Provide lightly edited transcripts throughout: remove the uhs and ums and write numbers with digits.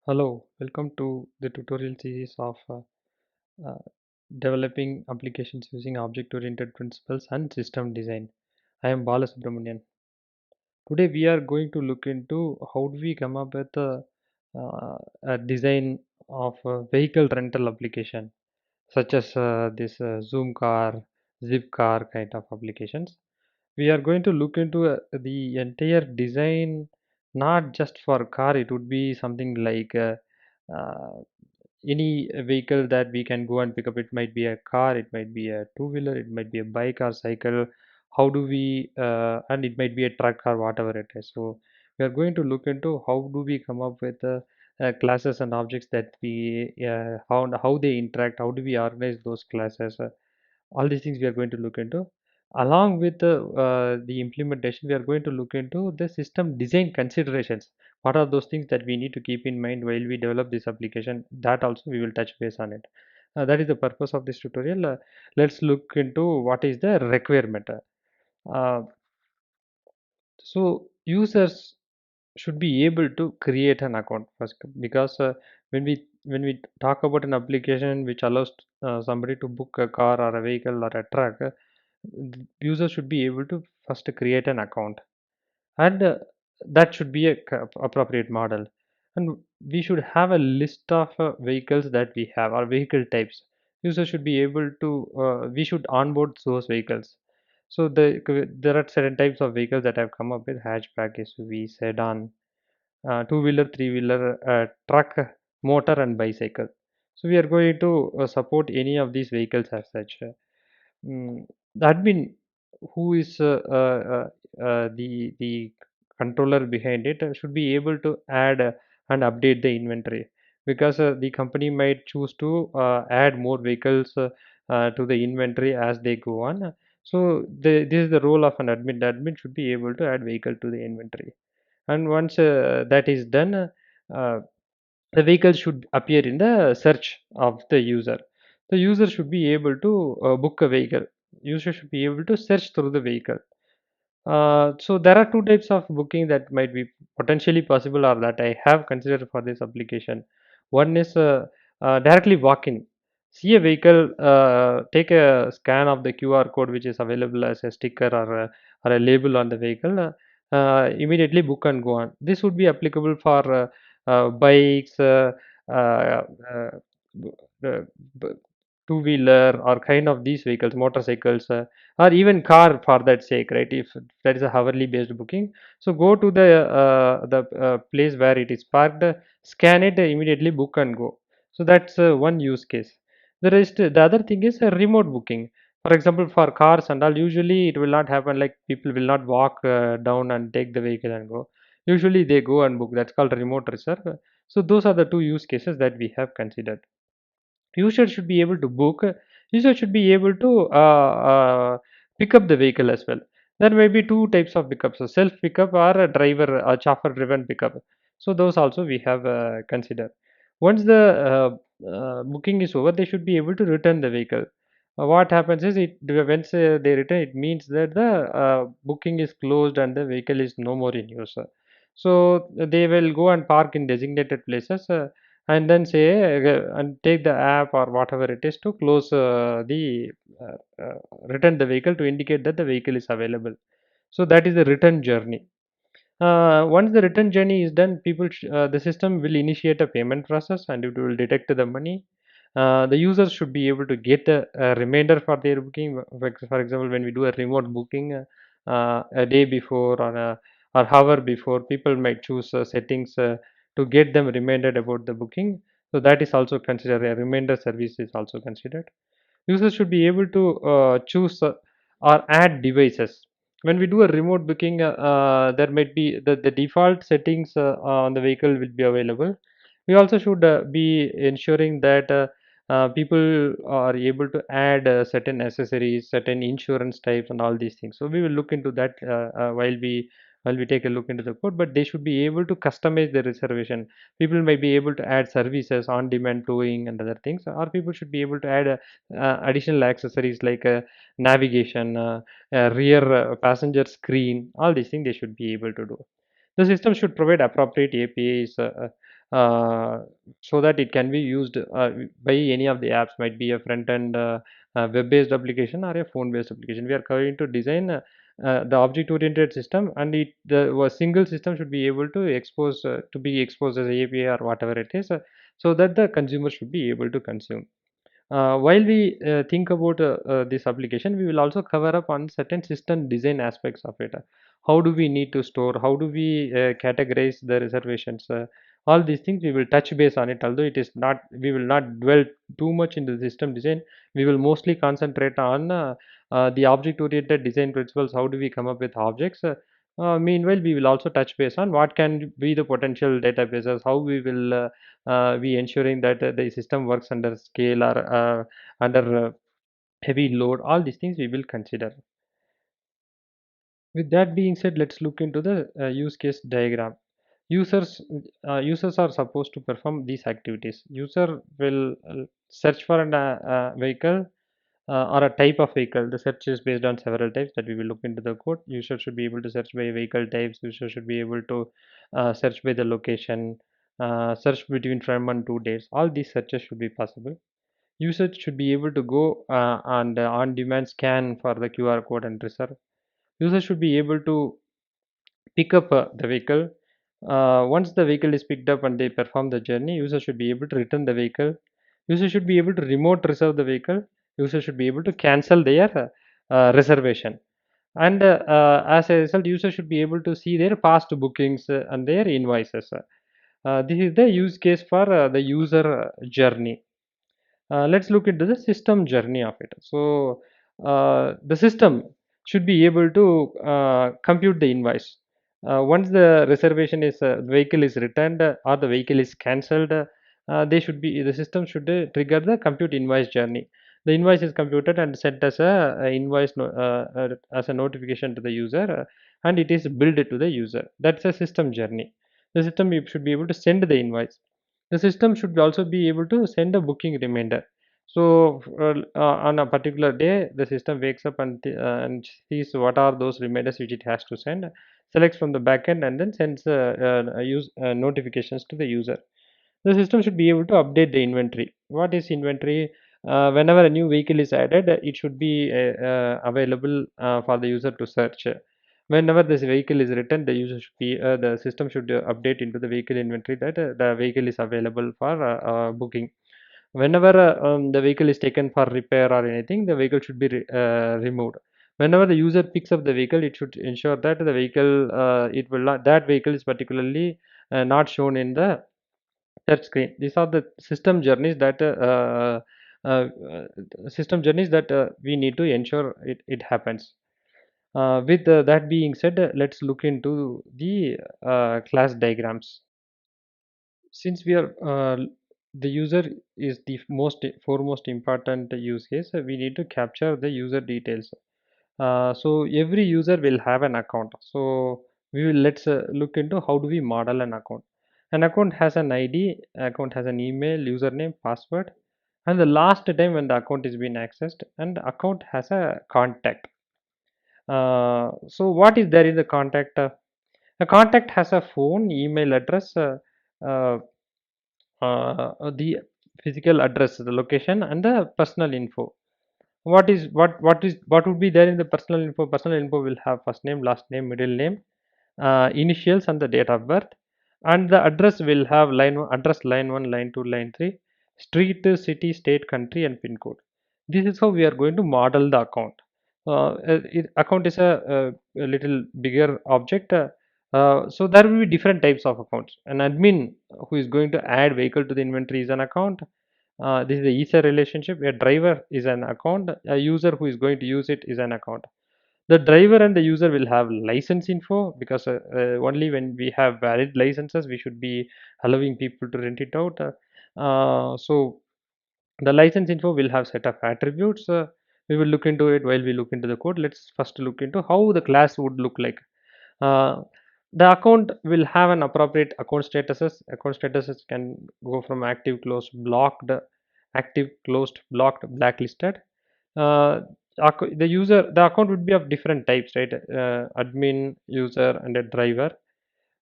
Hello, welcome to the tutorial series of uh, developing applications using object-oriented principles and system design. I am Bala Subramanian. Today we are going to look into how do we come up with a design of a vehicle rental application such as this Zoom car, Zip car kind of applications. We are going to look into the entire design, not just for car. It would be something like uh, any vehicle that we can go and pick up. It might be a car, it might be a two-wheeler, it might be a bike or cycle. How do we and it might be a truck or whatever it is. So we are going to look into how do we come up with classes and objects that we how they interact, how do we organize those classes. All these things we are going to look into. Along with the implementation, we are going to look into the system design considerations. What are those things that we need to keep in mind while we develop this application? That also we will touch base on it. That is the purpose of this tutorial. Let's look into what is the requirement. Uh, so users should be able to create an account first, because when we talk about an application which allows somebody to book a car or a vehicle or a truck, the user should be able to first create an account, and that should be a appropriate model. And we should have a list of vehicles that we have, or vehicle types. User should be able to we should onboard those vehicles. So there are certain types of vehicles that have come up with: hatchback, SUV, sedan, two-wheeler, three-wheeler, truck, motor, and bicycle. So we are going to support any of these vehicles as such. The admin, who is the controller behind it, should be able to add and update the inventory, because the company might choose to add more vehicles to the inventory as they go on. So this is the role of an admin. The admin should be able to add vehicle to the inventory, and once that is done, the vehicle should appear in the search of the user. The user should be able to book a vehicle. User should be able to search through the vehicle. So there are two types of booking that might be potentially possible, or that I have considered for this application. One is directly walk in, see a vehicle, take a scan of the QR code which is available as a sticker or a label on the vehicle, immediately book and go on. This would be applicable for bikes, uh, b- uh, b- two-wheeler, or kind of these vehicles, motorcycles, or even car for that sake, right? If that is a hourly based booking, so go to the place where it is parked, scan it, immediately book and go. So that's one use case. The other thing is remote booking. For example, for cars and all, usually it will not happen, like people will not walk down and take the vehicle and go. Usually they go and book. That's called remote reserve. So those are the two use cases that we have considered. User should be able to book. User should be able to pick up the vehicle as well. There may be two types of pickups: a self pickup or a driver, a chauffeur driven pickup. So those also we have considered. Once the booking is over, they should be able to return the vehicle. What happens is, it once they return, it means that the booking is closed and the vehicle is no more in use. So they will go and park in designated places, and then say and take the app or whatever it is to close the return the vehicle, to indicate that the vehicle is available. So that is the return journey. Once the return journey is done, the system will initiate a payment process, and it will detect the money. The users should be able to get a reminder for their booking. For example, when we do a remote booking, a day before, or hour before, people might choose settings to get them reminded about the booking. So that is also considered. A reminder service is also considered. Users should be able to choose or add devices. When we do a remote booking, there might be the default settings on the vehicle will be available. We also should be ensuring that people are able to add certain accessories, certain insurance types, and all these things. So we will look into that while we take a look into the code. But they should be able to customize the reservation. People might be able to add services, on demand towing and other things, or people should be able to add additional accessories like navigation, rear passenger screen. All these things they should be able to do. The system should provide appropriate APIs so that it can be used by any of the apps, might be a front-end web-based application or a phone-based application. We are going to design the object-oriented system, and the single system should be able to expose to be exposed as a API or whatever it is, so that the consumer should be able to consume. While we think about this application, we will also cover up on certain system design aspects of it. How do we need to store? How do we categorize the reservations? All these things we will touch base on it. Although it is not, we will not dwell too much into the system design. We will mostly concentrate on the object-oriented design principles. How do we come up with objects? Meanwhile, we will also touch base on what can be the potential databases. How we will we ensuring that the system works under scale or under heavy load. All these things we will consider. With that being said, let's look into the use case diagram. Users are supposed to perform these activities. User will search for a vehicle or a type of vehicle. The search is based on several types that we will look into the code. User should be able to search by vehicle types. User should be able to search by the location, search between from and to dates. All these searches should be possible. User should be able to go and on-demand scan for the QR code and reserve. User should be able to pick up the vehicle. Once the vehicle is picked up and they perform the journey, user should be able to return the vehicle. User should be able to remote reserve the vehicle. User should be able to cancel their reservation. And as a result, user should be able to see their past bookings and their invoices. This is the use case for the user journey. Let's look into the system journey of it. So the system should be able to compute the invoice. Once the reservation is vehicle is returned or the vehicle is cancelled, they should be the system should trigger the compute invoice journey. The invoice is computed and sent as a invoice as a notification to the user, and it is billed to the user. That's a system journey. The system should be able to send the invoice. The system should also be able to send a booking reminder. So on a particular day, the system wakes up and sees what are those reminders which it has to send, selects from the backend, and then sends use notifications to the user. The system should be able to update the inventory. What is inventory? Whenever a new vehicle is added, it should be available for the user to search. Whenever this vehicle is returned, the system should update into the vehicle inventory that the vehicle is available for booking. Whenever the vehicle is taken for repair or anything, the vehicle should be removed. Whenever the user picks up the vehicle, it should ensure that the vehicle it will not that vehicle is particularly not shown in the touch screen. These are the system journeys that we need to ensure it happens. With that being said, let's look into the class diagrams. Since we are the user is the most foremost important use case, we need to capture the user details. So every user will have an account. So we will let's look into how do we model an account. An account has an ID, account has an email, username, password, and the last time when the account is being accessed, and the account has a contact. So what is there in the contact? A contact has a phone, email address, uh, the physical address, the location, and the personal info. What would be there in the personal info? Personal info will have first name, last name, middle name, initials, and the date of birth. And the address will have address line 1, line 2, line 3, street, city, state, country, and pin code. This is how we are going to model the account. Account is a little bigger object. So there will be different types of accounts. An admin who is going to add vehicle to the inventory is an account. This is the user relationship. A driver is an account. A user who is going to use it is an account. The driver and the user will have license info, because only when we have valid licenses we should be allowing people to rent it out. So the license info will have set of attributes. We will look into it while we look into the code. Let's first look into how the class would look like. uh, the account will have an appropriate account statuses. Account statuses can go from active, closed, blocked, active, closed, blocked, blacklisted. uh, the account would be of different types, right? Admin, user, and a driver.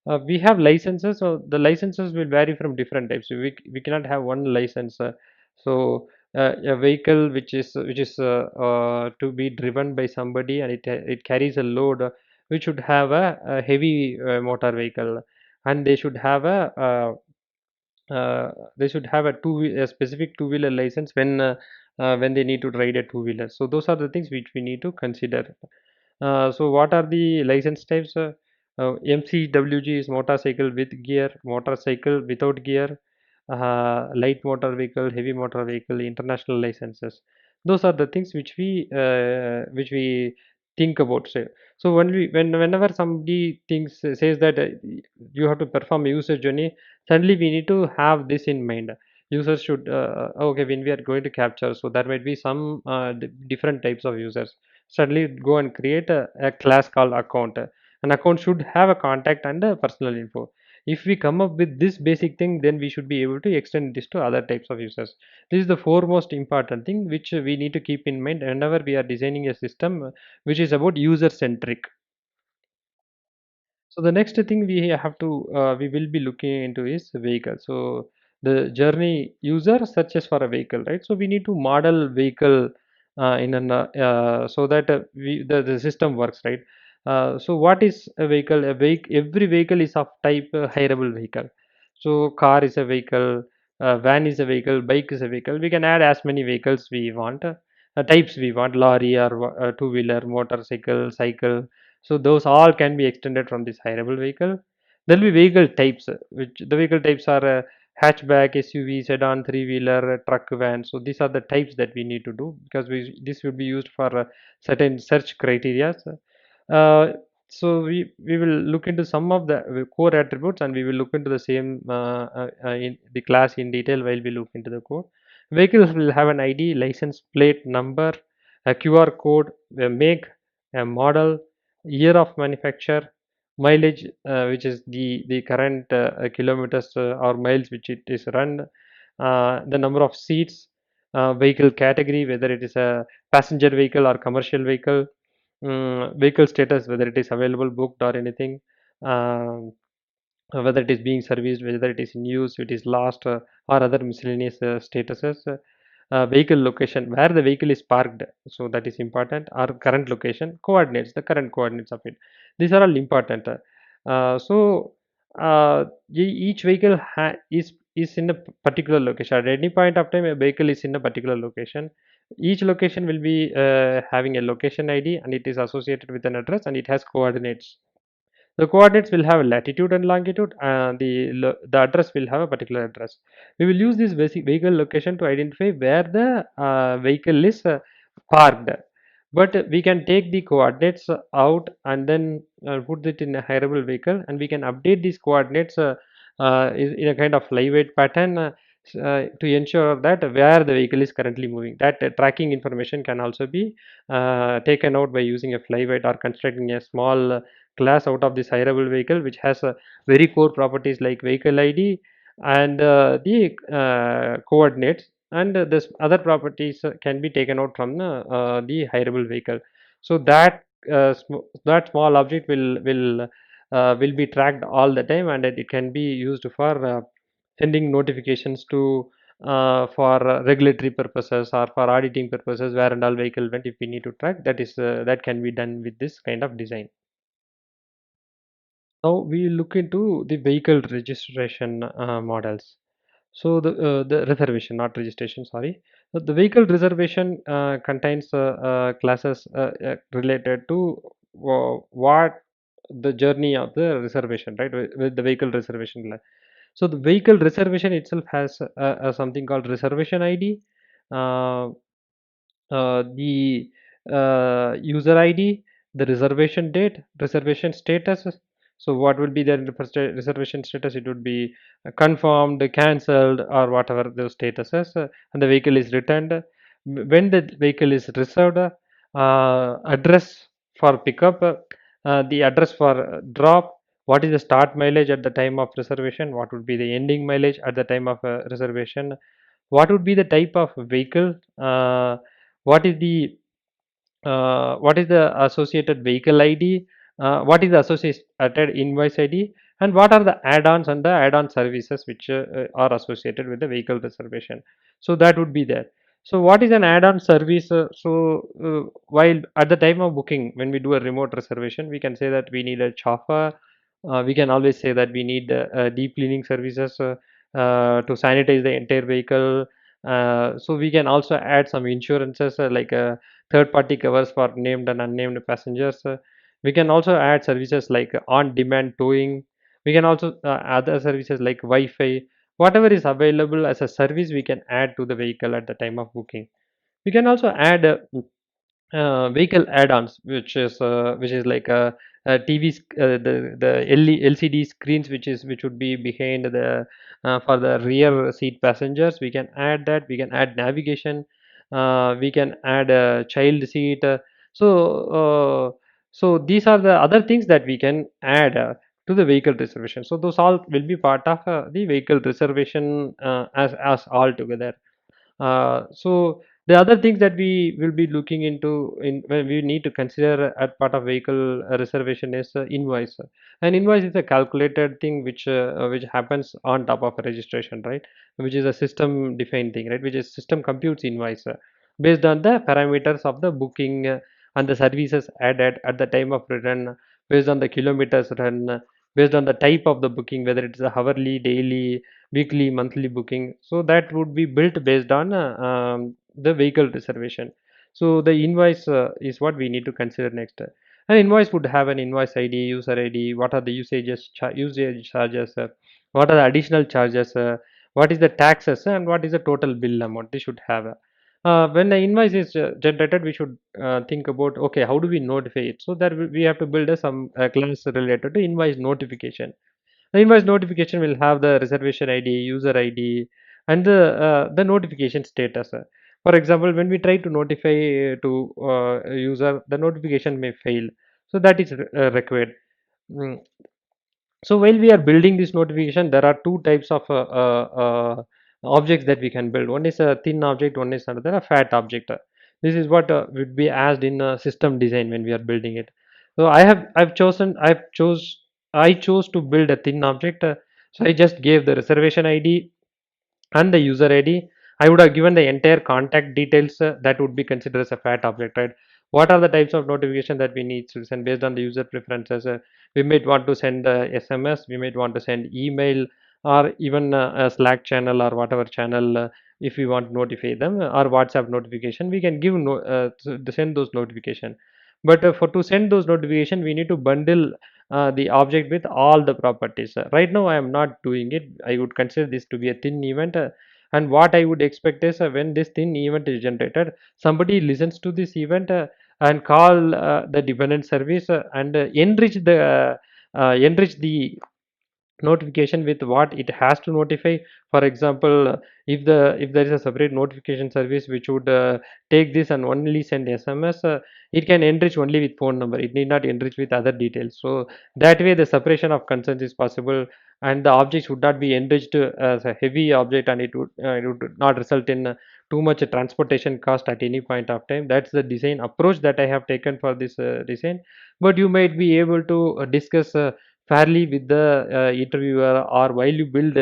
We have licenses, so the licenses will vary from different types. We cannot have one license. A vehicle which is to be driven by somebody, and it carries a load, which should have a heavy motor vehicle, and they should have a specific two-wheeler license when they need to ride a two-wheeler. So those are the things which we need to consider. So what are the license types? MCWG is motorcycle with gear, motorcycle without gear, light motor vehicle, heavy motor vehicle, international licenses. Those are the things which we think about. So whenever somebody says that you have to perform a user journey, suddenly we need to have this in mind. Users should okay, when we are going to capture, so there might be some different types of users. Suddenly go and create a class called account. An account should have a contact and a personal info. If we come up with this basic thing, then we should be able to extend this to other types of users. This is the foremost important thing which we need to keep in mind whenever we are designing a system which is about user centric. So the next thing we will be looking into is vehicle. So the journey user searches for a vehicle, right? So we need to model vehicle so that the system works, right? So what is a vehicle? Every vehicle is of type hireable vehicle. So car is a vehicle, van is a vehicle, bike is a vehicle. We can add as many vehicles we want, types we want, lorry or two wheeler, motorcycle, cycle. So those all can be extended from this hireable vehicle. There will be vehicle types, which the vehicle types are hatchback, SUV, sedan, three-wheeler, truck, van. So these are the types that we need to do because this will be used for certain search criteria. So we will look into some of the core attributes, and we will look into the same in the class in detail while we look into the code. Vehicles will have an ID, license plate number, a QR code, a make, a model, year of manufacture, mileage, which is the current kilometers or miles which it is run, the number of seats, vehicle category, whether it is a passenger vehicle or commercial vehicle, vehicle status, whether it is available, booked or anything, um, whether it is being serviced, whether it is in use, it is lost, or other miscellaneous statuses. Vehicle location, where the vehicle is parked, so that is important, or current location, coordinates, the current coordinates of it. These are all important. So each vehicle is in a particular location. At any point of time, a vehicle is in a particular location. Each location will be having a location ID, and it is associated with an address, and it has coordinates. The coordinates will have latitude and longitude, and the address will have a particular address. We will use this basic vehicle location to identify where the vehicle is parked. But we can take the coordinates out and then put it in a hireable vehicle, and we can update these coordinates in a kind of lightweight pattern to ensure that where the vehicle is currently moving. That tracking information can also be taken out by using a flyweight or constructing a small class out of this hireable vehicle, which has very core properties like vehicle ID and the coordinates, and this other properties can be taken out from the hireable vehicle. So that small object will be tracked all the time, and it can be used for sending notifications to for regulatory purposes or for auditing purposes, where and all vehicle went. If we need to track, that can be done with this kind of design. Now we look into the vehicle registration models. So the reservation, not registration, sorry. The vehicle reservation contains classes related to what the journey of the reservation, right? With the vehicle reservation. So the vehicle reservation itself has something called reservation ID, uh, the user ID, the reservation date, reservation status. So what will be the reservation status? It would be confirmed, cancelled, or whatever those statuses, and the vehicle is returned. When the vehicle is reserved, address for pickup, the address for drop. What is the start mileage at the time of reservation? What would be the ending mileage at the time of reservation? What would be the type of vehicle? What is the associated vehicle ID? What is the associated invoice ID? and what are the add-ons and the add-on services which are associated with the vehicle reservation. So that would be there. So what is an add-on service? While at the time of booking, when we do a remote reservation, we can say that we need a chauffeur. We can always say that we need deep cleaning services to sanitize the entire vehicle. So we can also add some insurances like third-party covers for named and unnamed passengers. We can also add services like on-demand towing. We can also other services like Wi-Fi. Whatever is available as a service, we can add to the vehicle at the time of booking. We can also add vehicle add-ons, which is like TV, the LCD screens, which would be behind the for the rear seat passengers. We can add that. We can add navigation. We can add a child seat. So these are the other things that we can add to the vehicle reservation. So those all will be part of the vehicle reservation as all together. So the other things that we will be looking into in when we need to consider at part of vehicle reservation is invoice. An invoice is a calculated thing which happens on top of a registration, right? Which is a system defined thing, right? Which is system computes invoice based on the parameters of the booking and the services added at the time of return, based on the kilometers run, based on the type of the booking, whether it's a hourly, daily, weekly, monthly booking. So that would be built based on the vehicle reservation. So the invoice is what we need to consider next. An invoice would have an invoice ID, user ID, what are the usage charges, what are the additional charges, what is the taxes, and what is the total bill amount. They should have. When the invoice is generated, we should think about, okay, how do we notify it? So that we have to build some class related to invoice notification. The invoice notification will have the reservation ID, user ID, and the notification status. For example, when we try to notify to a user, the notification may fail. So that is required. Mm. So while we are building this notification, there are two types of objects that we can build. One is a thin object, one is another a fat object. This is what would be asked in system design when we are building it. So I chose to build a thin object. So I just gave the reservation ID and the user ID. I would have given the entire contact details that would be considered as a fat object, right? What are the types of notification that we need to send based on the user preferences? We might want to send SMS, we might want to send email, or even a Slack channel or whatever channel. If we want to notify them or WhatsApp notification, we can give to send those notification. But for to send those notification, we need to bundle the object with all the properties. Right now, I am not doing it. I would consider this to be a thin event. And what I would expect is when this thin event is generated, somebody listens to this event and call the dependent service and enrich the notification with what it has to notify. For example, if there is a separate notification service which would take this and only send SMS, it can enrich only with phone number, it need not enrich with other details. So that way the separation of concerns is possible, and the objects would not be enriched as a heavy object, and it would not result in too much transportation cost at any point of time. That's the design approach that I have taken for this design. But you might be able to discuss fairly with the interviewer, or while you build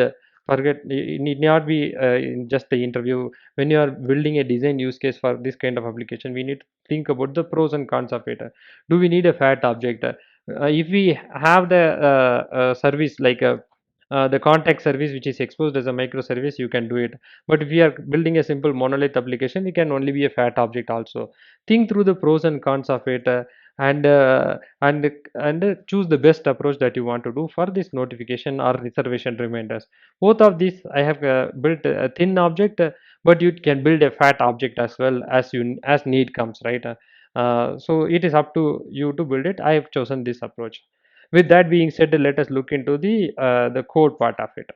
forget it need not be in just the interview. When you are building a design use case for this kind of application, we need to think about the pros and cons of it. Do we need a fat object? If we have the service like the contact service which is exposed as a microservice, you can do it. But if we are building a simple monolith application, it can only be a fat object also. Think through the pros and cons of it, and choose the best approach that you want to do for this notification or reservation reminders. Both of these I have built a thin object, but you can build a fat object as well as need comes, right? So it is up to you to build it. I have chosen this approach. With that being said, let us look into the code part of it.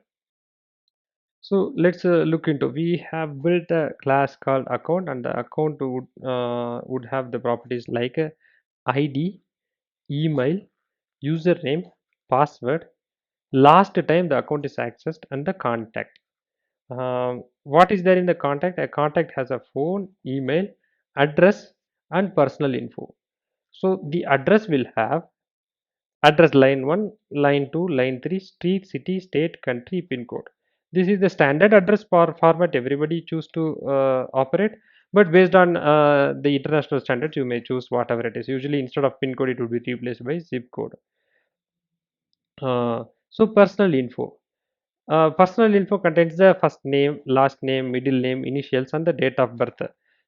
So let's look into. We have built a class called account, and the account would have the properties like ID, email, username, password, last time the account is accessed, and the contact. What is there in the contact? A contact has a phone, email, address, and personal info. So the address will have address line 1, line 2, line 3, street, city, state, country, pin code. This is the standard address for format everybody choose to operate, but based on the international standards, you may choose whatever it is. Usually, instead of pin code, it would be replaced by zip code. So, personal info. Personal info contains the first name, last name, middle name, initials, and the date of birth.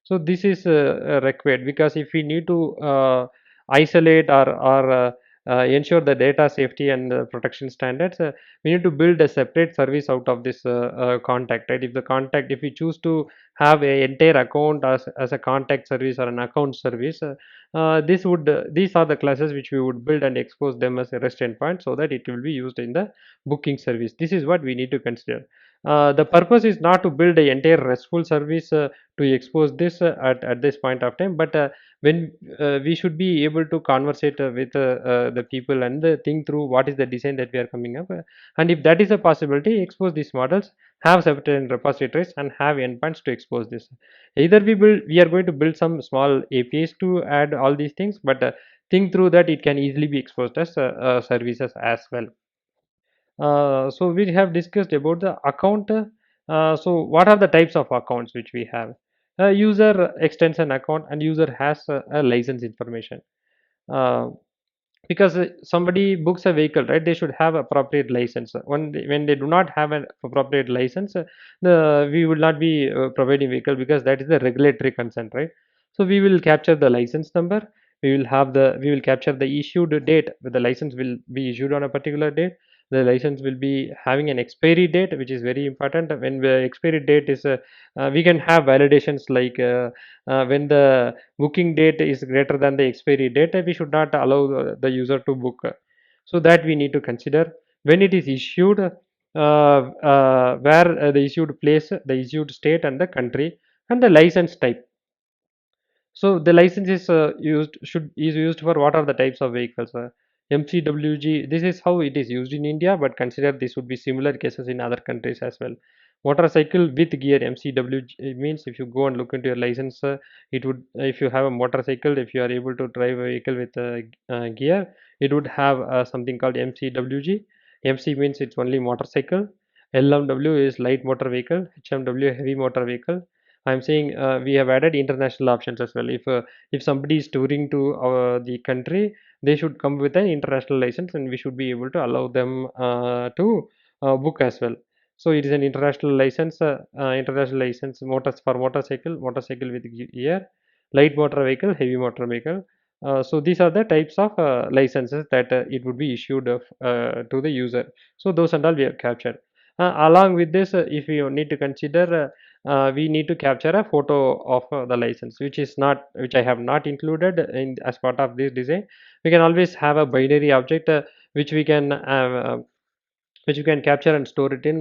So this is required because if we need to isolate or ensure the data safety and protection standards, we need to build a separate service out of this contact. Right? If we choose to have a entire account as a contact service or an account service, these are the classes which we would build and expose them as a REST endpoint so that it will be used in the booking service. This is what we need to consider. The purpose is not to build an entire RESTful service to expose this at this point of time, but when we should be able to conversate with the people and think through what is the design that we are coming up, and if that is a possibility, expose these models, have certain repositories, and have endpoints to expose this. Either we are going to build some small APIs to add all these things, but think through that it can easily be exposed as services as well. So we have discussed about the account. So what are the types of accounts which we have? User extends an account and user has a license information. Uh, because somebody books a vehicle, right, they should have appropriate license. When they do not have an appropriate license, we will not be providing vehicle because that is the regulatory consent, right? So we will capture the license number, we will capture the issued date where the license will be issued on a particular date. The license will be having an expiry date, which is very important. When the expiry date is we can have validations like when the booking date is greater than the expiry date, we should not allow the user to book. So that we need to consider when it is issued, where the issued place, the issued state, and the country, and the license type. So the license is used for what are the types of vehicles? MCWG. This is how it is used in India, but consider this would be similar cases in other countries as well. Motorcycle with gear, MCWG means if you go and look into your license, it would if you have a motorcycle, if you are able to drive a vehicle with gear, it would have something called MCWG. MC means it's only motorcycle. LMW is light motor vehicle. HMW heavy motor vehicle. I'm saying we have added international options as well. If somebody is touring to the country, they should come with an international license, and we should be able to allow them to book as well. So it is an international license motors for motorcycle with gear, light motor vehicle, heavy motor vehicle. So these are the types of licenses that it would be issued to the user. So those and all we have captured. Along with this, if you need to consider we need to capture a photo of the license, which I have not included in as part of this design. We can always have a binary object which we can which you can capture and store it in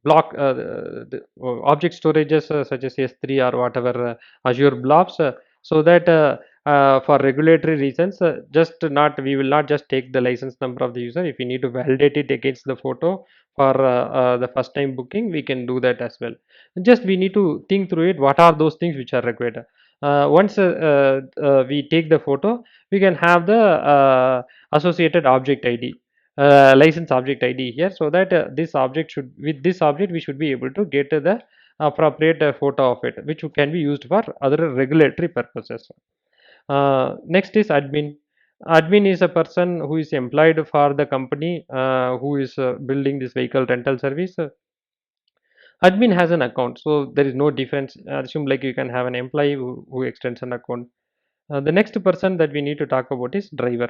block object storages such as S3 or whatever Azure blobs, so that for regulatory reasons, just not we will not just take the license number of the user. If we need to validate it against the photo for the first time booking, we can do that as well. Just we need to think through it. What are those things which are required? Once we take the photo, we can have the associated object ID, license object ID here, so that this object should with this object we should be able to get the appropriate photo of it, which can be used for other regulatory purposes. Next is admin. Admin is a person who is employed for the company who is building this vehicle rental service. Admin has an account, so there is no difference. Assume like you can have an employee who extends an account. The next person that we need to talk about is driver.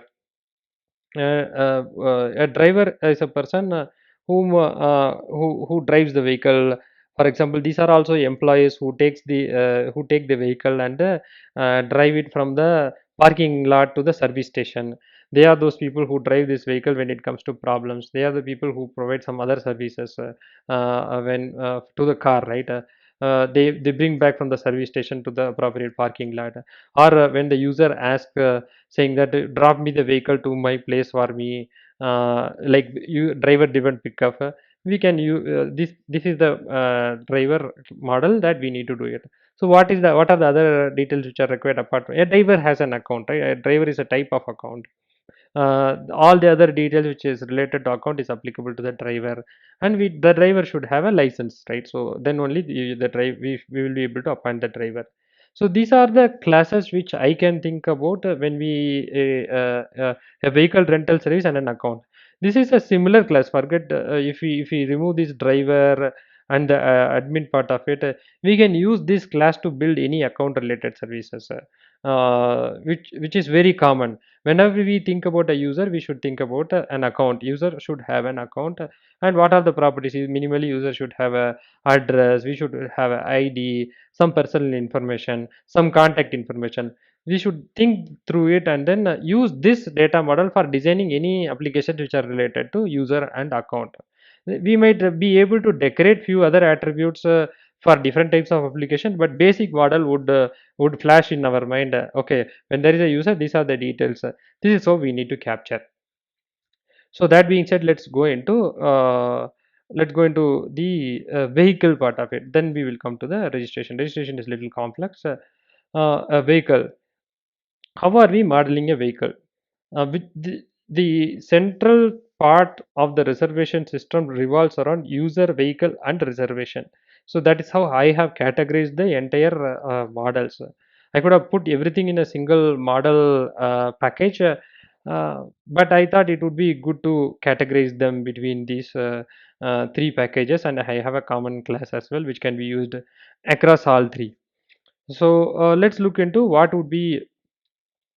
A driver is a person who drives the vehicle. For example, these are also employees who take the vehicle and drive it from the parking lot to the service station. They are those people who drive this vehicle when it comes to problems. They are the people who provide some other services when to the car, right? They bring back from the service station to the appropriate parking lot, or when the user asks saying that drop me the vehicle to my place for me, like you driver driven pickup, we can use this is the driver model that we need to do it. So what are the other details which are required apart from a driver has an account, right? A driver is a type of account. All the other details which is related to account is applicable to the driver, and the driver should have a license, right? So then only the drive we will be able to appoint the driver. So these are the classes which I can think about when we a vehicle rental service and an account. This is a similar class. Forget if we remove this driver and the admin part of it, we can use this class to build any account related services, which is very common. Whenever we think about a user, we should think about an account. User should have an account, and what are the properties? Minimally, user should have a address. We should have a ID, some personal information, some contact information. We should think through it and then use this data model for designing any applications which are related to user and account. We might be able to decorate few other attributes for different types of application, but basic model would flash in our mind. Okay, when there is a user, these are the details. This is how we need to capture. So that being said, let's go into the vehicle part of it. Then we will come to the registration. Registration is little complex. A vehicle. How are we modeling a vehicle? With the central part of the reservation system revolves around user, vehicle, and reservation. So that is how I have categorized the entire models. I could have put everything in a single model package, but I thought it would be good to categorize them between these three packages, and I have a common class as well, which can be used across all three. So let's look into what would be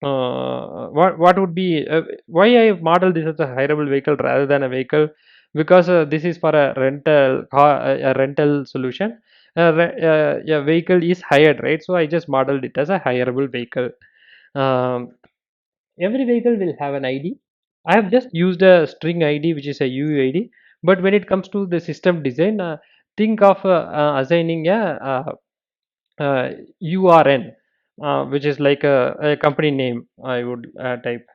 what would be why I model this as a hireable vehicle rather than a vehicle, because this is for a rental solution. A vehicle is hired, right? So I just modeled it as a hireable vehicle. um, every vehicle will have an ID. I have just used a string ID which is a UUID, but when it comes to the system design, think of assigning a URN, which is like a company name. I would type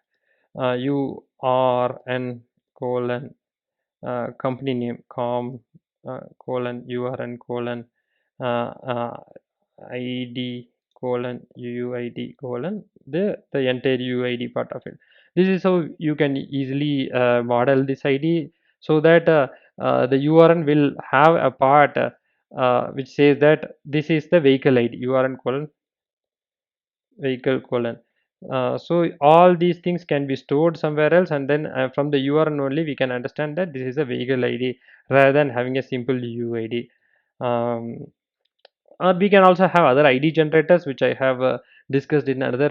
URN colon company name colon URN colon uh, uh, ID colon UUID colon the entire UID part of it. This is how you can easily model this ID, so that the URN will have a part which says that this is the vehicle ID, URN colon vehicle colon. So all these things can be stored somewhere else, and then from the URN only we can understand that this is a vehicle ID rather than having a simple UID. Um, we can also have other ID generators, which I have discussed in another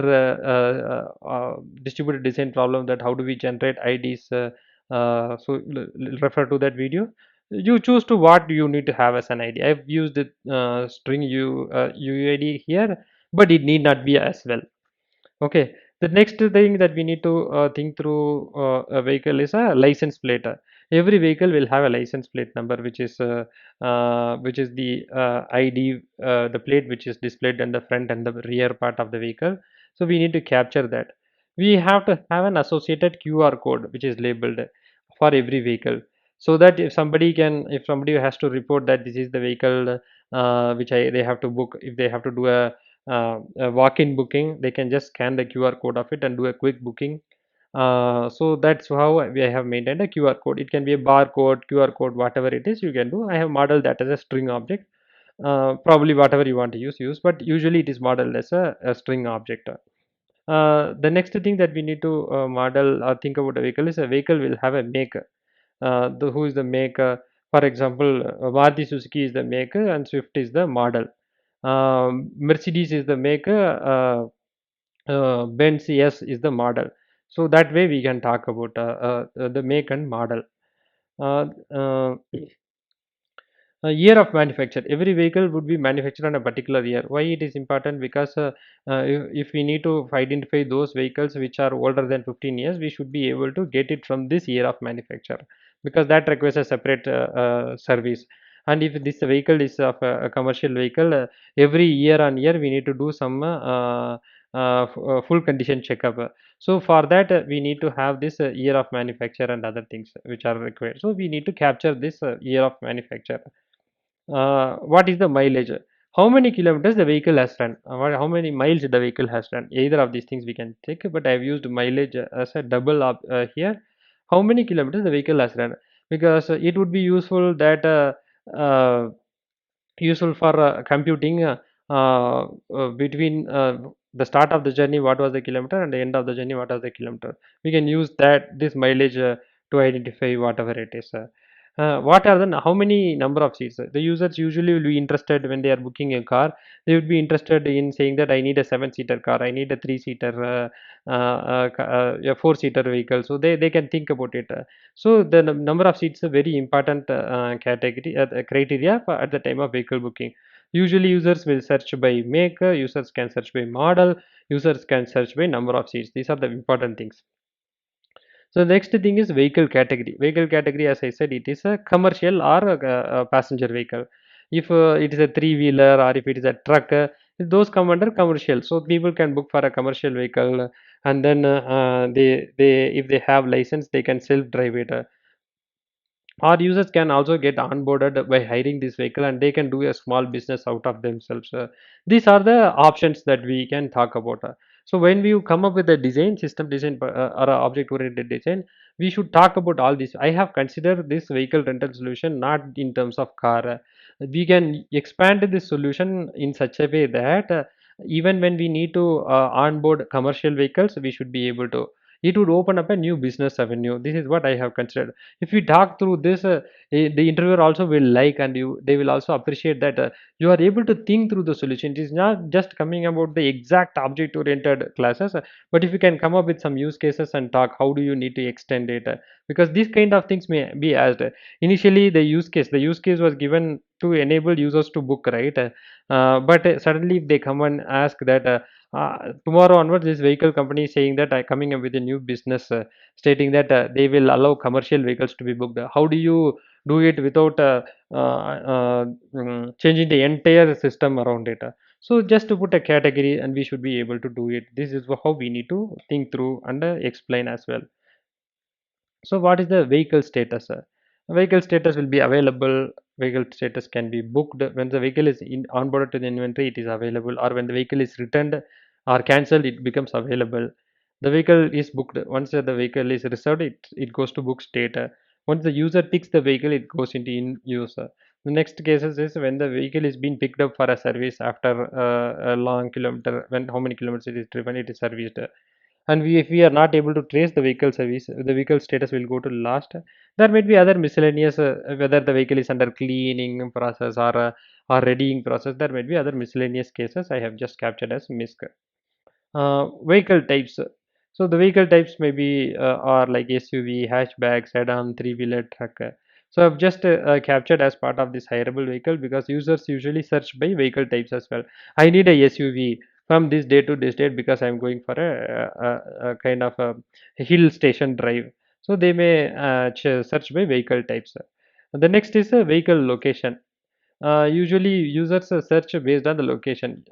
distributed design problem, that how do we generate IDs. So refer to that video. You choose to what you need to have as an ID. I've used the string UID here, but it need not be as well. Okay, the next thing that we need to think through a vehicle is a license plate. Every vehicle will have a license plate number, which is the ID, the plate which is displayed in the front and the rear part of the vehicle. So we need to capture that. We have to have an associated QR code which is labeled for every vehicle, so that if somebody has to report that this is the vehicle they have to book, if they have to do a walk-in booking, they can just scan the QR code of it and do a quick booking. So that's how we have maintained a QR code. It can be a barcode, QR code, whatever it is you can do. I have modeled that as a string object. Probably whatever you want to use, but usually it is modeled as a string object. The next thing that we need to model or think about a vehicle is a vehicle will have a maker. Who is the maker? For example, Maruti Suzuki is the maker and Swift is the model. Mercedes is the maker, Benz S is the model. So that way we can talk about the make and model. Uh, uh, year of manufacture. Every vehicle would be manufactured on a particular year. Why it is important? Because if we need to identify those vehicles which are older than 15 years, we should be able to get it from this year of manufacture, because that requires a separate service. And if this vehicle is of a commercial vehicle, every year on year we need to do some full condition checkup. So for that we need to have this year of manufacture and other things which are required. So we need to capture this year of manufacture. What is the mileage? how many kilometers the vehicle has run, how many miles the vehicle has run. Either of these things we can check, but I have used mileage as a double up here. How many kilometers the vehicle has run, because it would be useful that uh, useful for computing between the start of the journey what was the kilometer and the end of the journey what was the kilometer. We can use that this mileage to identify whatever it is. What are the how many number of seats? The users usually will be interested when they are booking a car. They would be interested in saying that I need a seven-seater car, I need a three-seater, a four-seater vehicle. So they can think about it. So the number of seats is a very important category criteria for, at the time of vehicle booking. Usually users will search by make, users can search by model, users can search by number of seats. These are the important things. So the next thing is vehicle category. Vehicle category, as I said, it is a commercial or a passenger vehicle. If it is a three-wheeler or if it is a truck, those come under commercial. So people can book for a commercial vehicle, and then they if they have license, they can self-drive it. Our users can also get onboarded by hiring this vehicle, and they can do a small business out of themselves. These are the options that we can talk about. So when we come up with a design, system design or object oriented design, we should talk about all this. I have considered this vehicle rental solution not in terms of car. We can expand this solution in such a way that even when we need to onboard commercial vehicles, we should be able to. It would open up a new business avenue. This is what I have considered. If we talk through this, the interviewer also will like, and they will also appreciate that you are able to think through the solution. It is not just coming about the exact object oriented classes, but if you can come up with some use cases and talk how do you need to extend it, because these kind of things may be asked. Initially the use case was given to enable users to book, right? But suddenly if they come and ask that tomorrow onwards this vehicle company is saying that I coming up with a new business, stating that they will allow commercial vehicles to be booked. How do you do it without changing the entire system around it? So just to put a category, and we should be able to do it. This is how we need to think through and explain as well. So what is the vehicle status? Vehicle status will be available. Vehicle status can be booked when the vehicle is onboarded to the inventory. It is available, or when the vehicle is returned or cancelled, it becomes available. The vehicle is booked. Once the vehicle is reserved, it goes to book state. Once the user picks the vehicle, it goes into in use. The next cases is when the vehicle is being picked up for a service after a long kilometer. When how many kilometers it is driven, it is serviced. And if we are not able to trace the vehicle service, the vehicle status will go to last. There might be other miscellaneous, whether the vehicle is under cleaning process or readying process. There might be other miscellaneous cases I have just captured as misc. Vehicle types. So the vehicle types may be are like SUV, hatchback, sedan, three-wheeler truck. So I've just captured as part of this hireable vehicle, because users usually search by vehicle types as well. I need a SUV from this date to this date because I'm going for a kind of a hill station drive. So they may search by vehicle types. The next is a vehicle location. Usually users search based on the location.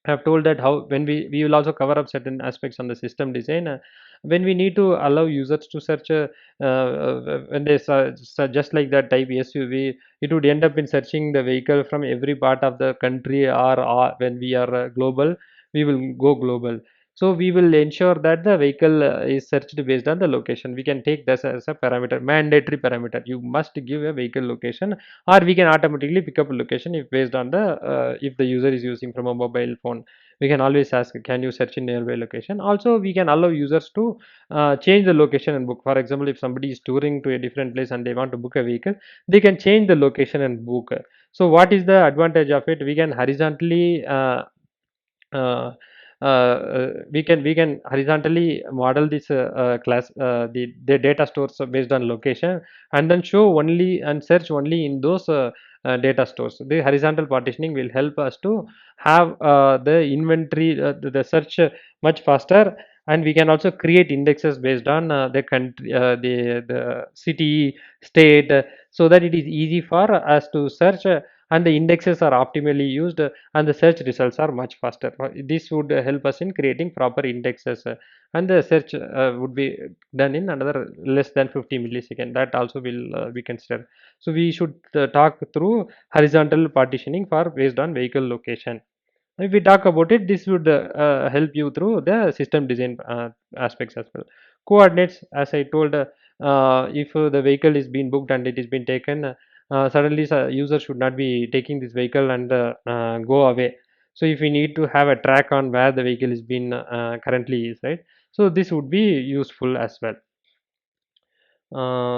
Have told that how when we will also cover up certain aspects on the system design, when we need to allow users to search when they just like that type SUV, it would end up in searching the vehicle from every part of the country, or when we are global, we will go global. So we will ensure that the vehicle is searched based on the location. We can take this as a parameter, mandatory parameter. You must give a vehicle location, or we can automatically pick up a location if based on the if the user is using from a mobile phone. We can always ask, can you search in nearby location? Also we can allow users to change the location and book. For example, if somebody is touring to a different place and they want to book a vehicle, they can change the location and book. So what is the advantage of it? We can horizontally uh, we can horizontally model this class the data stores based on location, and then show only and search only in those data stores. The horizontal partitioning will help us to have the inventory, the search much faster, and we can also create indexes based on the country, the city, state, so that it is easy for us to search. and the indexes are optimally used, and the search results are much faster. This would help us in creating proper indexes, and the search would be done in another less than 50 millisecond. That also will be considered. So we should talk through horizontal partitioning for based on vehicle location. If we talk about it, this would help you through the system design aspects as well. Coordinates, as I told, if the vehicle is being booked and it is being taken, suddenly user should not be taking this vehicle and go away. So if we need to have a track on where the vehicle is being currently is, right? So this would be useful as well.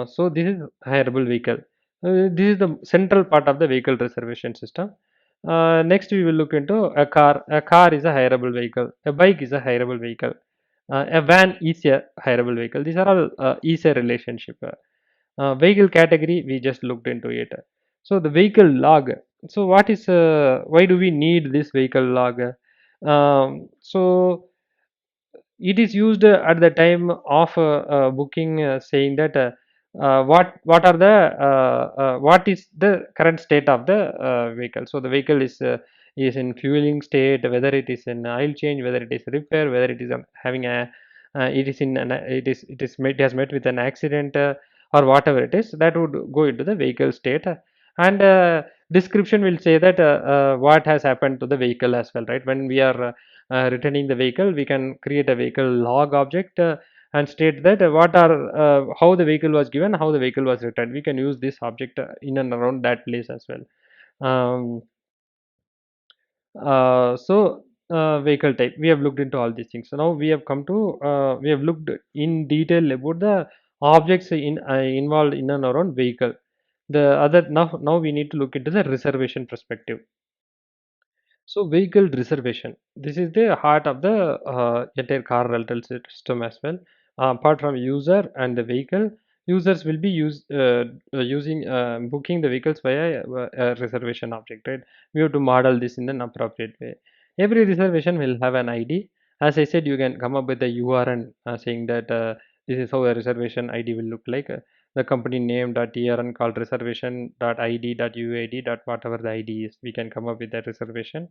So this is hireable vehicle. This is the central part of the vehicle reservation system. Next, we will look into a car. A car is a hireable vehicle. A bike is a hireable vehicle. A van is a hireable vehicle. These are all is a relationship. Vehicle category, we just looked into it. So the vehicle log. So what is? Why do we need this vehicle log? So it is used at the time of booking, saying that what are the what is the current state of the vehicle. So the vehicle is in fueling state, whether it is in oil change, whether it is repair, whether it is having a it is in an, it has met with an accident, or whatever it is, that would go into the vehicle state. And description will say that what has happened to the vehicle as well, right? When we are returning the vehicle, we can create a vehicle log object, and state that what are how the vehicle was given, how the vehicle was returned. We can use this object in and around that place as well. um, Vehicle type, we have looked into all these things. So now we have come to we have looked in detail about the objects involved in and around vehicle. The other, now we need to look into the reservation perspective. So vehicle reservation, this is the heart of the entire car rental system as well. Apart from user and the vehicle, users will be using booking the vehicles via a reservation object, right? We have to model this in an appropriate way. Every reservation will have an ID. As I said, you can come up with a URN saying that this is how a reservation ID will look like. The company name dot ern called reservation dot id dot uid dot whatever the ID is, we can come up with that reservation.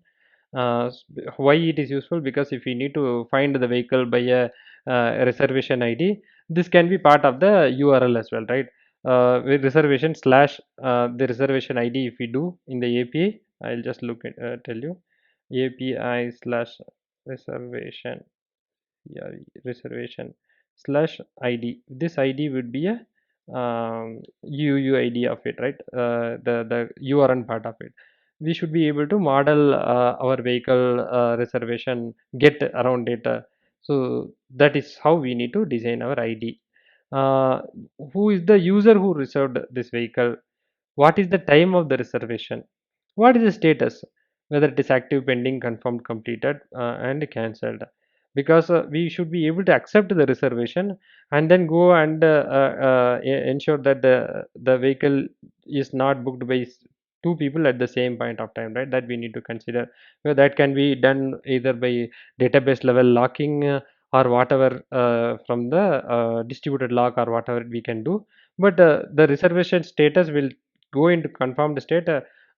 Why it is useful? Because if we need to find the vehicle by a reservation ID, this can be part of the URL as well, right? With reservation slash the reservation ID, if we do in the API, I'll just look at tell you API slash reservation, yeah, reservation slash id. This id would be a UUID of it, right? The URN part of it. We should be able to model our vehicle reservation get around it. So that is how we need to design our id. uh, who is the user who reserved this vehicle? What is the time of the reservation? What is the status? Whether it is active, pending, confirmed, completed, and cancelled. Because we should be able to accept the reservation and then go and ensure that the vehicle is not booked by two people at the same point of time, right? That we need to consider. Well, that can be done either by database level locking, or whatever, from the distributed lock or whatever we can do. But the reservation status will go into confirmed state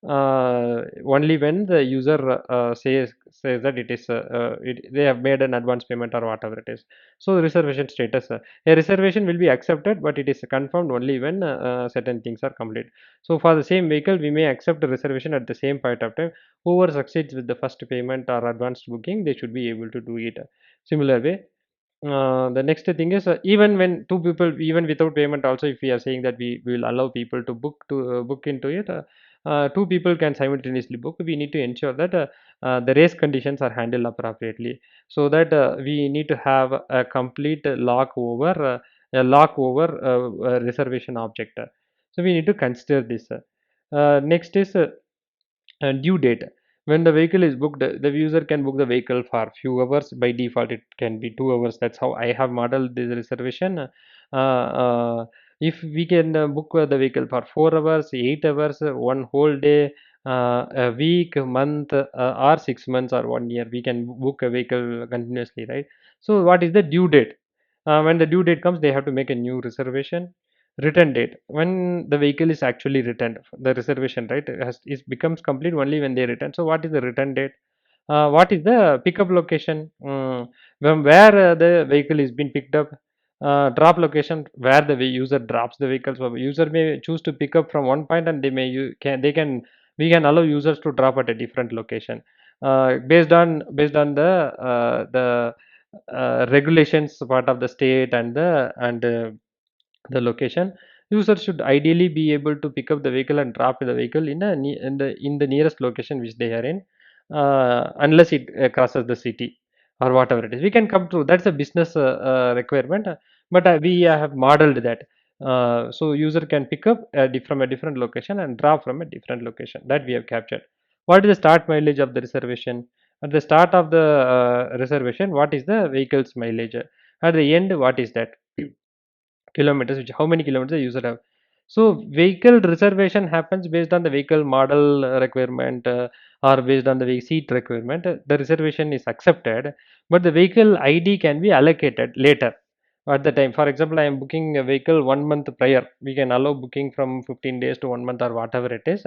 only when the user says that they have made an advance payment or whatever it is. So reservation status, a reservation will be accepted, but it is confirmed only when certain things are complete. So for the same vehicle, we may accept a reservation at the same point of time. Whoever succeeds with the first payment or advanced booking, they should be able to do it similar way. The next thing is, even when two people, even without payment also, if we are saying that we will allow people to book into it, two people can simultaneously book. We need to ensure that the race conditions are handled appropriately, so that we need to have a complete lock over reservation object. So we need to consider this. Next is due date. When the vehicle is booked, the user can book the vehicle for few hours. By default, it can be 2 hours. That's how I have modeled this reservation. If we can book the vehicle for 4 hours, 8 hours, one whole day, a week, a month, or 6 months or 1 year, we can book a vehicle continuously, right? So what is the due date? When the due date comes, they have to make a new reservation. return date, when the vehicle is actually returned, the reservation, right, it becomes complete only when they return. So what is the return date? What is the pickup location? When where the vehicle is being picked up? Drop location, where the user drops the vehicle. So user may choose to pick up from one point, and they may can we can allow users to drop at a different location, based on the regulations part of the state and the location. User should ideally be able to pick up the vehicle and drop the vehicle in the nearest location which they are in, unless it crosses the city or whatever it is. We can come to that's a business requirement, but we have modeled that. So user can pick up from a different location and drop from a different location, that we have captured. What is the start mileage of the reservation? At the start of the reservation, what is the vehicle's mileage? At the end, what is that? Kilometers, which how many kilometers the user have. So vehicle reservation happens based on the vehicle model requirement, or based on the seat requirement. The reservation is accepted, but the vehicle ID can be allocated later at the time. For example, I am booking a vehicle 1 month prior. We can allow booking from 15 days to 1 month or whatever it is,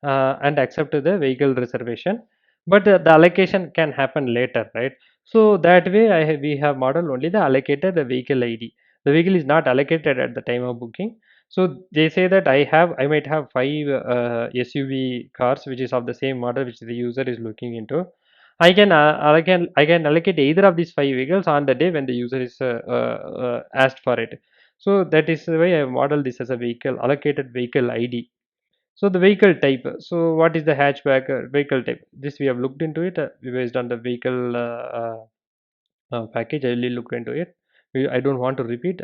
and accept the vehicle reservation. But the allocation can happen later, right? So that way, we have modeled only the allocated vehicle ID. The vehicle is not allocated at the time of booking. So they say that I might have five SUV cars which is of the same model which the user is looking into. I can allocate either of these five vehicles on the day when the user is asked for it. So that is the way I model this as a vehicle allocated vehicle ID. So the vehicle type. So what is the hatchback vehicle type? This we have looked into it based on the vehicle package. I will look into it. I don't want to repeat.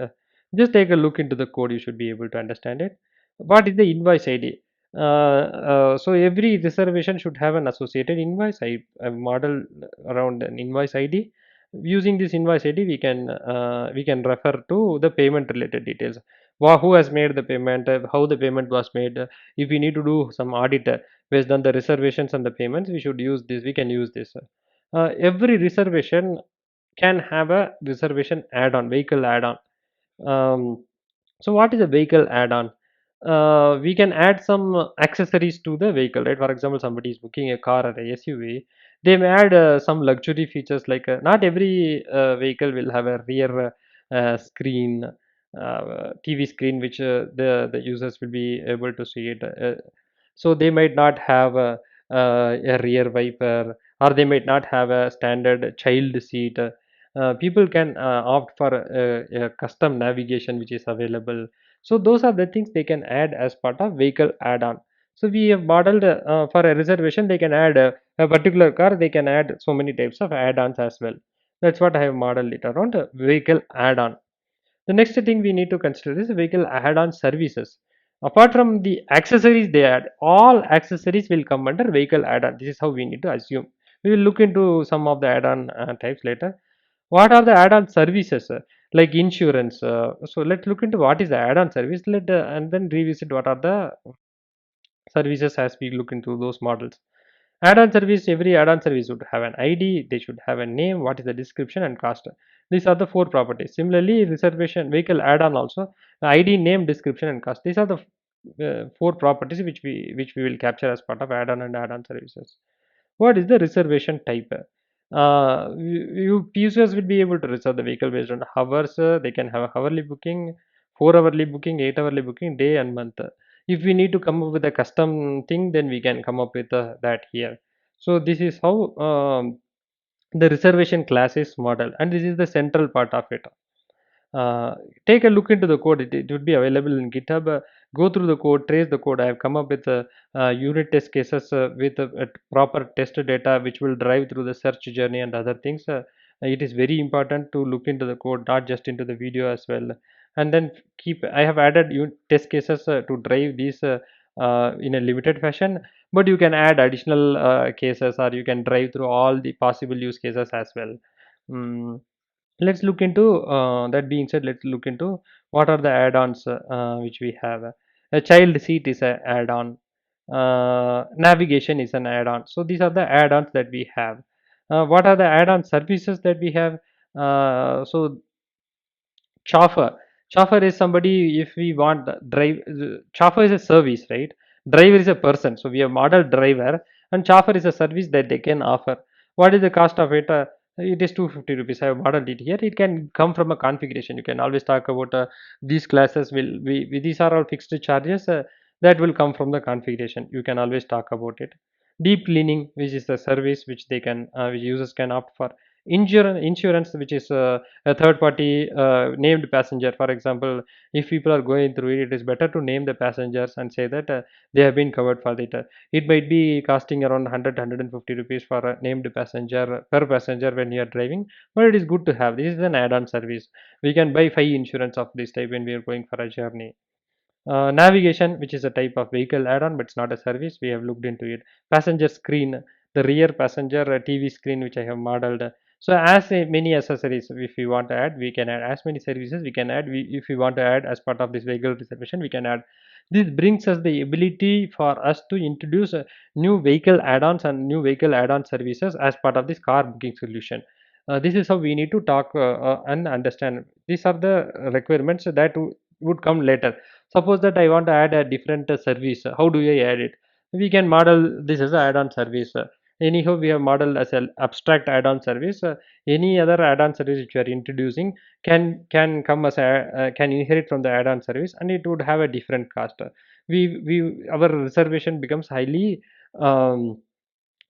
Just take a look into the code. You should be able to understand it. What is the invoice ID? So every reservation should have an associated invoice. I model around an invoice ID. Using this invoice ID, we can refer to the payment related details. Who has made the payment? How the payment was made? If we need to do some audit based on the reservations and the payments, we should use this. We can use this. Every reservation can have a reservation add-on, vehicle add-on. Um, so what is a vehicle add-on? We can add some accessories to the vehicle, right? For example, somebody is booking a car or a SUV. They may add some luxury features like not every vehicle will have a rear screen, TV screen, which the users will be able to see it. So they might not have a rear wiper, or they might not have a standard child seat. People can opt for a custom navigation which is available. So those are the things they can add as part of vehicle add-on. So we have modeled for a reservation, they can add a particular car, they can add so many types of add-ons as well. That's what I have modeled it around vehicle add-on. The next thing we need to consider is vehicle add-on services. Apart from the accessories they add, all accessories will come under vehicle add-on. This is how we need to assume. We will look into some of the add-on types later. What are the add-on services like insurance? So let's look into what is the add-on service. And then revisit what are the services as we look into those models. Add-on service, every add-on service would have an ID, they should have a name, what is the description and cost. These are the four properties. Similarly, reservation vehicle add-on also, ID, name, description and cost. These are the four properties which we will capture as part of add-on and add-on services. What is the reservation type? Users will be able to reserve the vehicle based on hours. They can have a hourly booking, 4 hourly booking, 8 hourly booking, day and month. If we need to come up with a custom thing, then we can come up with that here. So this is how the reservation class is model, and this is the central part of it. uh, Take a look into the code. It would be available in GitHub. Go through the code, trace the code. I have come up with unit test cases with proper test data which will drive through the search journey and other things. It is very important to look into the code, not just into the video as well. And then I have added test cases to drive these in a limited fashion, but you can add additional cases, or you can drive through all the possible use cases as well. Mm. Let's look into that being said, let's look into what are the add-ons which we have. A child seat is an add-on. Navigation is an add-on. So these are the add-ons that we have. What are the add-on services that we have? So chauffeur. Chauffeur is somebody, if we want drive, chauffeur is a service, right? Driver is a person. So we have model driver, and chauffeur is a service that they can offer. What is the cost of it? It is 250 rupees. I have modeled it here. It can come from a configuration. You can always talk about these classes these are all fixed charges that will come from the configuration. You can always talk about it. Deep cleaning, which is the service which they can which users can opt for. Insurance, which is a third party named passenger. For example, if people are going through it, it is better to name the passengers and say that they have been covered for it. It might be costing around 100 rupees for a named passenger per passenger when you are driving, but it is good to have. This is an add-on service. We can buy 5 insurance of this type when we are going for a journey. Navigation, which is a type of vehicle add-on, but it's not a service. We have looked into it. Passenger screen, the rear passenger TV screen, which I have modeled. So as many accessories, if we want to add, we can add as many services we can add. If we want to add as part of this vehicle reservation, we can add. This brings us the ability for us to introduce new vehicle add-ons and new vehicle add-on services as part of this car booking solution. This is how we need to talk and understand. These are the requirements that would come later. Suppose that I want to add a different service. How do I add it? We can model this as an add-on service. Anyhow, we have modeled as an abstract add-on service. Any other add-on service which we are introducing can come as a can inherit from the add-on service, and it would have a different cost. We our reservation becomes highly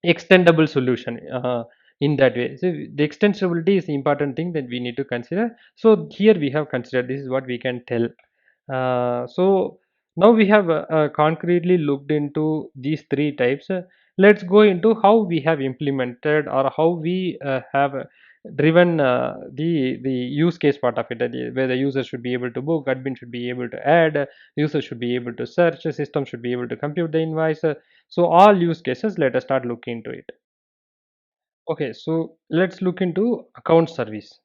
extendable solution in that way. So the extensibility is the important thing that we need to consider. So here we have considered this is what we can tell. So now we have concretely looked into these three types. Let's go into how we have implemented or how we have driven the use case part of it, where the user should be able to book, admin should be able to add, user should be able to search, system should be able to compute the invoice. So all use cases, let us start looking into it. Okay, so let's look into account service.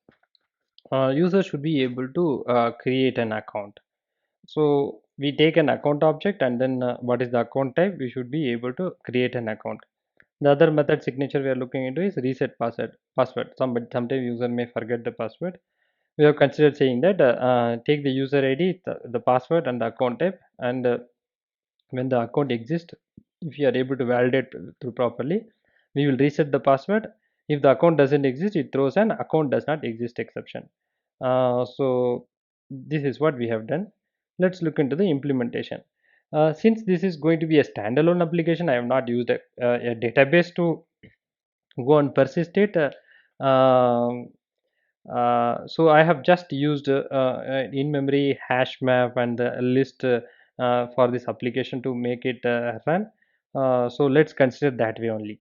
User should be able to create an account. So we take an account object, and then what is the account type? We should be able to create an account. The other method signature we are looking into is reset password. Sometimes user may forget the password. We have considered saying that take the user ID, the password, and the account type, and when the account exists, if you are able to validate through properly, we will reset the password. If the account doesn't exist, it throws an account does not exist exception. So this is what we have done. Let's look into the implementation. Since this is going to be a standalone application, I have not used a database to go and persist it. So I have just used in-memory hash map and the list for this application to make it run. So let's consider that way only.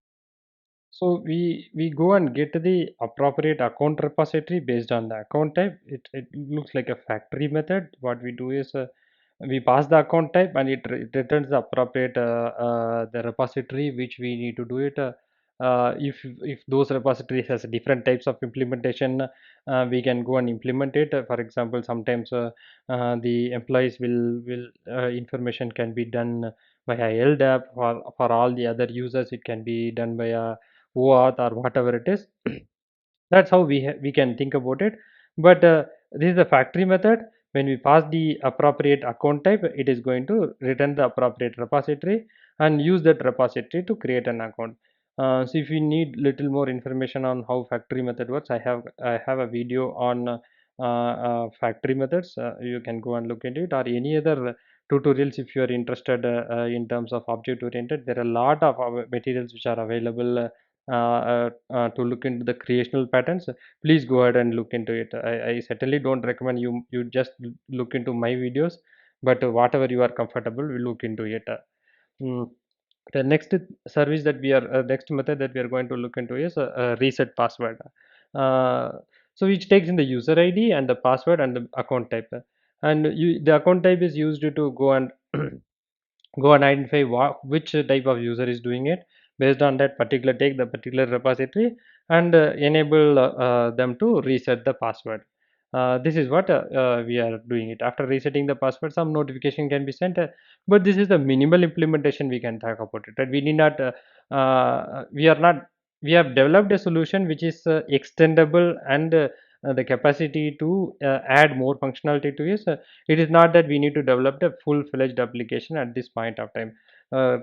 So we go and get the appropriate account repository based on the account type. It looks like a factory method. What we do is we pass the account type, and it returns the appropriate the repository which we need to do it. If those repositories has different types of implementation, we can go and implement it. For example, sometimes the employees will information can be done via LDAP. For all the other users, it can be done via OAuth or whatever it is. That's how we can think about it. But this is the factory method. When we pass the appropriate account type, it is going to return the appropriate repository and use that repository to create an account. So if you need little more information on how factory method works, I have a video on factory methods. You can go and look into it, or any other tutorials if you are interested in terms of object oriented. There are a lot of materials which are available to look into the creational patterns. Please go ahead and look into it. I certainly don't recommend you just look into my videos, but whatever you are comfortable, we look into it. Mm, the next service that we are next method that we are going to look into is reset password. Uh, so which takes in the user ID and the password and the account type, and the account type is used to go and go and identify which type of user is doing it. Based on that particular, take the particular repository and enable them to reset the password. This is what we are doing it. After resetting the password, some notification can be sent, but this is the minimal implementation we can talk about it, right? We need not we are not we have developed a solution which is extendable and the capacity to add more functionality to it. It is not that we need to develop a full-fledged application at this point of time.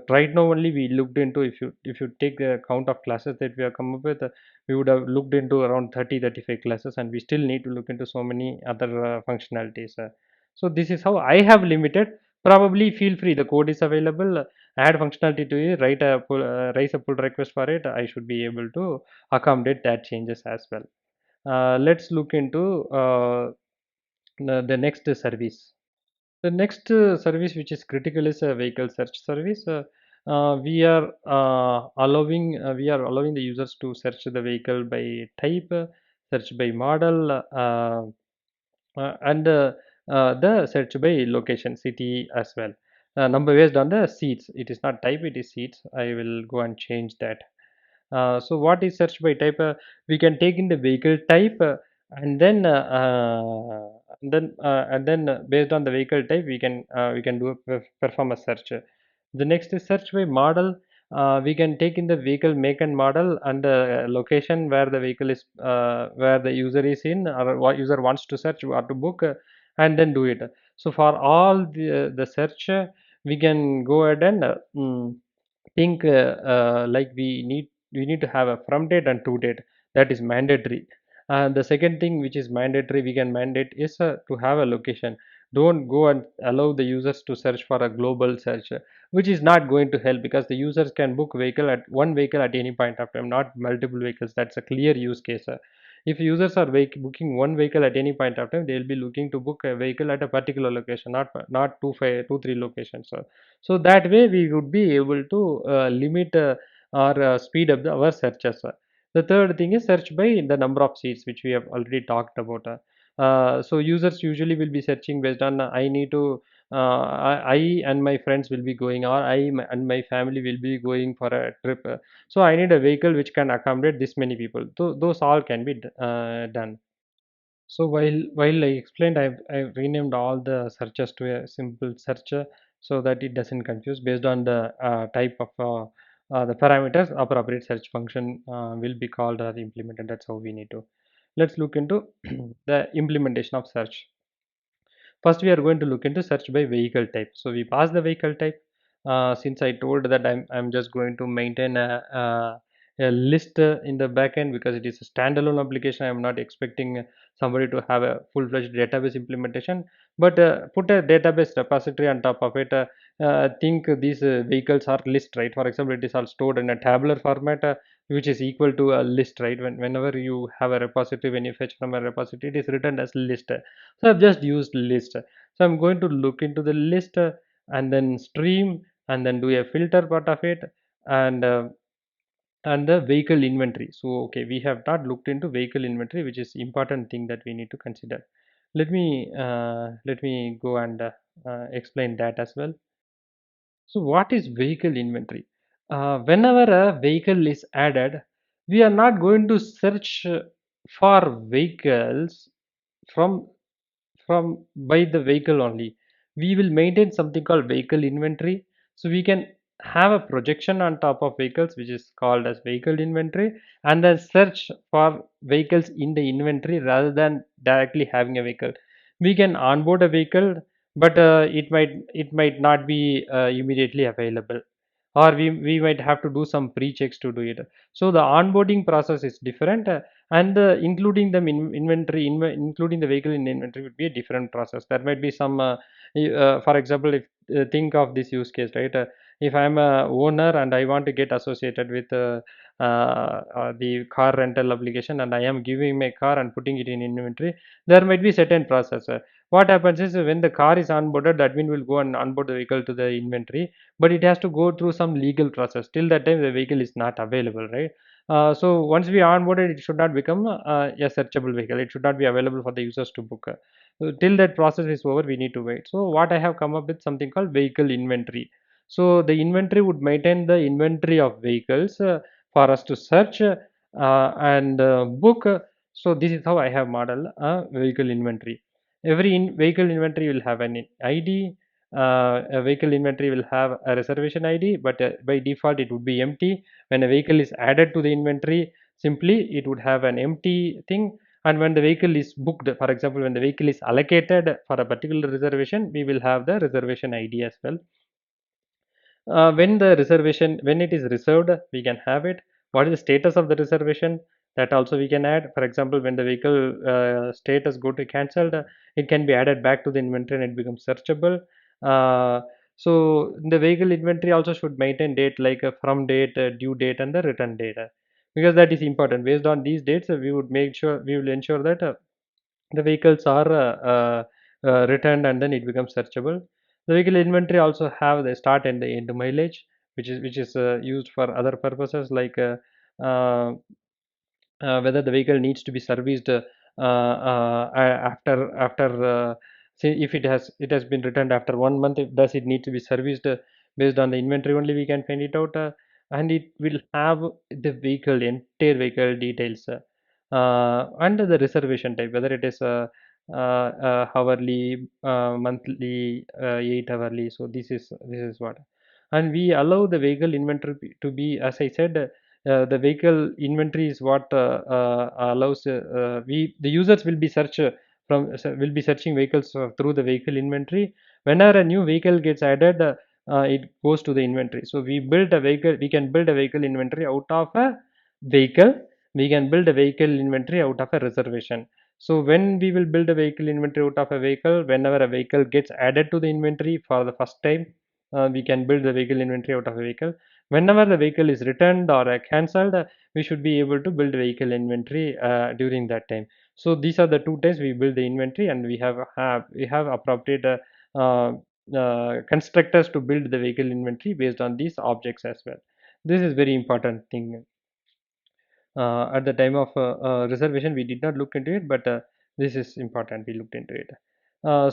Right now only we looked into, if you take the count of classes that we have come up with, we would have looked into around 30-35 classes, and we still need to look into so many other functionalities. So this is how I have limited. Probably feel free, the code is available, add functionality to it, raise a pull request for it. I should be able to accommodate that changes as well. Let's look into the next service. The next service which is critical is a vehicle search service. We are allowing the users to search the vehicle by type, search by model, and the search by location, city as well. Number based on the seats. It is not type, it is seats. I will go and change that. So what is search by type? We can take in the vehicle type, and then based on the vehicle type we can do a perform a search. The next is search by model. We can take in the vehicle make and model and the location where the vehicle is, where the user is in, or what user wants to search or to book, and then do it. So for all the search, we can go ahead and think like we need to have a from date and to date. That is mandatory. And the second thing which is mandatory we can mandate is to have a location. Don't go and allow the users to search for a global search, which is not going to help, because the users can book one vehicle at any point of time, not multiple vehicles. That's a clear use case. If users are booking one vehicle at any point of time, they will be looking to book a vehicle at a particular location, not two, three locations. So that way we would be able to limit or speed up our searches. The third thing is search by the number of seats, which we have already talked about. So users usually will be searching based on I need to I and my friends will be going, or and my family will be going for a trip. So I need a vehicle which can accommodate this many people. So those all can be done. So while I explained, I've renamed all the searches to a simple searcher so that it doesn't confuse based on the type of the parameters. Appropriate search function will be called or implemented. That's how we need to. Let's look into the implementation of search. First, we are going to look into search by vehicle type. So we pass the vehicle type. Since I told that I'm just going to maintain a list in the backend because it is a standalone application. I'm not expecting somebody to have a full-fledged database implementation, but put a database repository on top of it. Think these vehicles are list, right? For example, it is all stored in a tabular format, which is equal to a list, right? Whenever you have a repository, when you fetch from a repository, it is written as list. So I've just used list. So I'm going to look into the list and then stream and then do a filter part of it, and the vehicle inventory. So okay, we have not looked into vehicle inventory, which is important thing that we need to consider. Let me go and explain that as well. So what is vehicle inventory? Whenever a vehicle is added, we are not going to search for vehicles from by the vehicle only. We will maintain something called vehicle inventory. So we can have a projection on top of vehicles, which is called as vehicle inventory, and then search for vehicles in the inventory rather than directly having a vehicle. We can onboard a vehicle, but it might not be immediately available, or we might have to do some pre-checks to do it. So the onboarding process is different, and including them in including the vehicle in inventory would be a different process. There might be some for example, if think of this use case, right? If I'm a owner and I want to get associated with the car rental application, and I am giving my car and putting it in inventory, there might be certain process. What happens is when the car is onboarded, the admin will go and onboard the vehicle to the inventory, but it has to go through some legal process. Till that time the vehicle is not available, right? So once we onboard it, it should not become a searchable vehicle. It should not be available for the users to book. So till that process is over, we need to wait. So what I have come up with something called vehicle inventory. So the inventory would maintain the inventory of vehicles for us to search and book. So this is how I have modeled vehicle inventory. Every vehicle inventory will have an ID. A vehicle inventory will have a reservation ID, but by default it would be empty. When a vehicle is added to the inventory, simply it would have an empty thing, And when the vehicle is booked, for example, when the vehicle is allocated for a particular reservation, we will have the reservation ID as well. When the reservation, when it is reserved, we can have it. What is the status of the reservation? That also we can add. For example, when the vehicle status go to cancelled, it can be added back to the inventory and it becomes searchable. uh, so the vehicle inventory also should maintain date like a from date, due date, and the return date, because that is important. Based on these dates, we would make sure, we will ensure that the vehicles are returned and then it becomes searchable. The vehicle inventory also have the start and the end mileage, which is used for other purposes like uh, whether the vehicle needs to be serviced after say if it has been returned after 1 month, does it need to be serviced? Based on the inventory only we can find it out, and it will have the vehicle entire vehicle details, and the reservation type, whether it is hourly, monthly, 8 hourly. So this is what. And we allow the vehicle inventory to be, as I said, the vehicle inventory is what allows we the users will be will be searching vehicles through the vehicle inventory. Whenever a new vehicle gets added, it goes to the inventory. So we can build a vehicle inventory out of a vehicle. We can build a vehicle inventory out of a reservation. So when we will build a vehicle inventory out of a vehicle, whenever a vehicle gets added to the inventory for the first time, we can build the vehicle inventory out of a vehicle. Whenever the vehicle is returned or cancelled, we should be able to build vehicle inventory during that time. So these are the two times we build the inventory, and we have appropriate constructors to build the vehicle inventory based on these objects as well. This is very important thing. At the time of reservation we did not look into it, but this is important, we looked into it.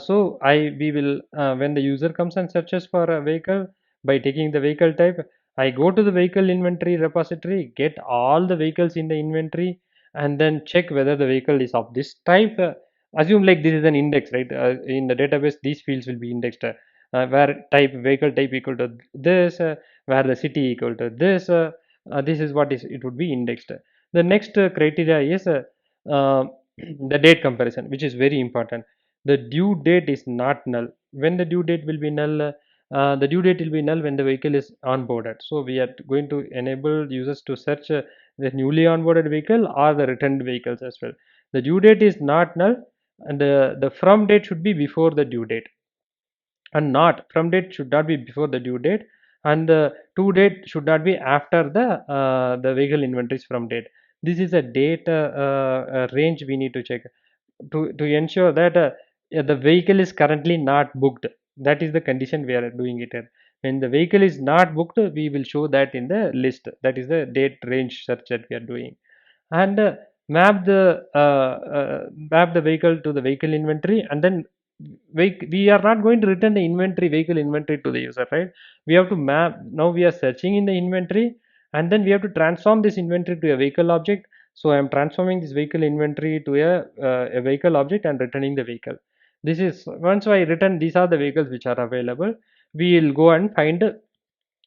So I we will when the user comes and searches for a vehicle, by taking the vehicle type, I go to the vehicle inventory repository, get all the vehicles in the inventory, and then check whether the vehicle is of this type. Assume like this is an index, right? In the database these fields will be indexed, where type vehicle type equal to this, where the city equal to this, this is what is it would be indexed. The next criteria is the date comparison, which is very important. The due date is not null. When the due date will be null? The due date will be null when the vehicle is onboarded. So we are going to enable users to search the newly onboarded vehicle or the returned vehicles as well. The due date is not null, and the from date should be before the due date, and not from date should not be before the due date, and the to date should not be after the vehicle inventories from date. This is a date range we need to check to ensure that yeah, the vehicle is currently not booked. That is the condition we are doing it in. When the vehicle is not booked, we will show that in the list. That is the date range search that we are doing. And map the vehicle to the vehicle inventory, and then we are not going to return the vehicle inventory to the user, right? We have to map. Now we are searching in the inventory, and then we have to transform this inventory to a vehicle object. So I am transforming this vehicle inventory to a vehicle object and returning the vehicle. This is once I return, these are the vehicles which are available. We will go and find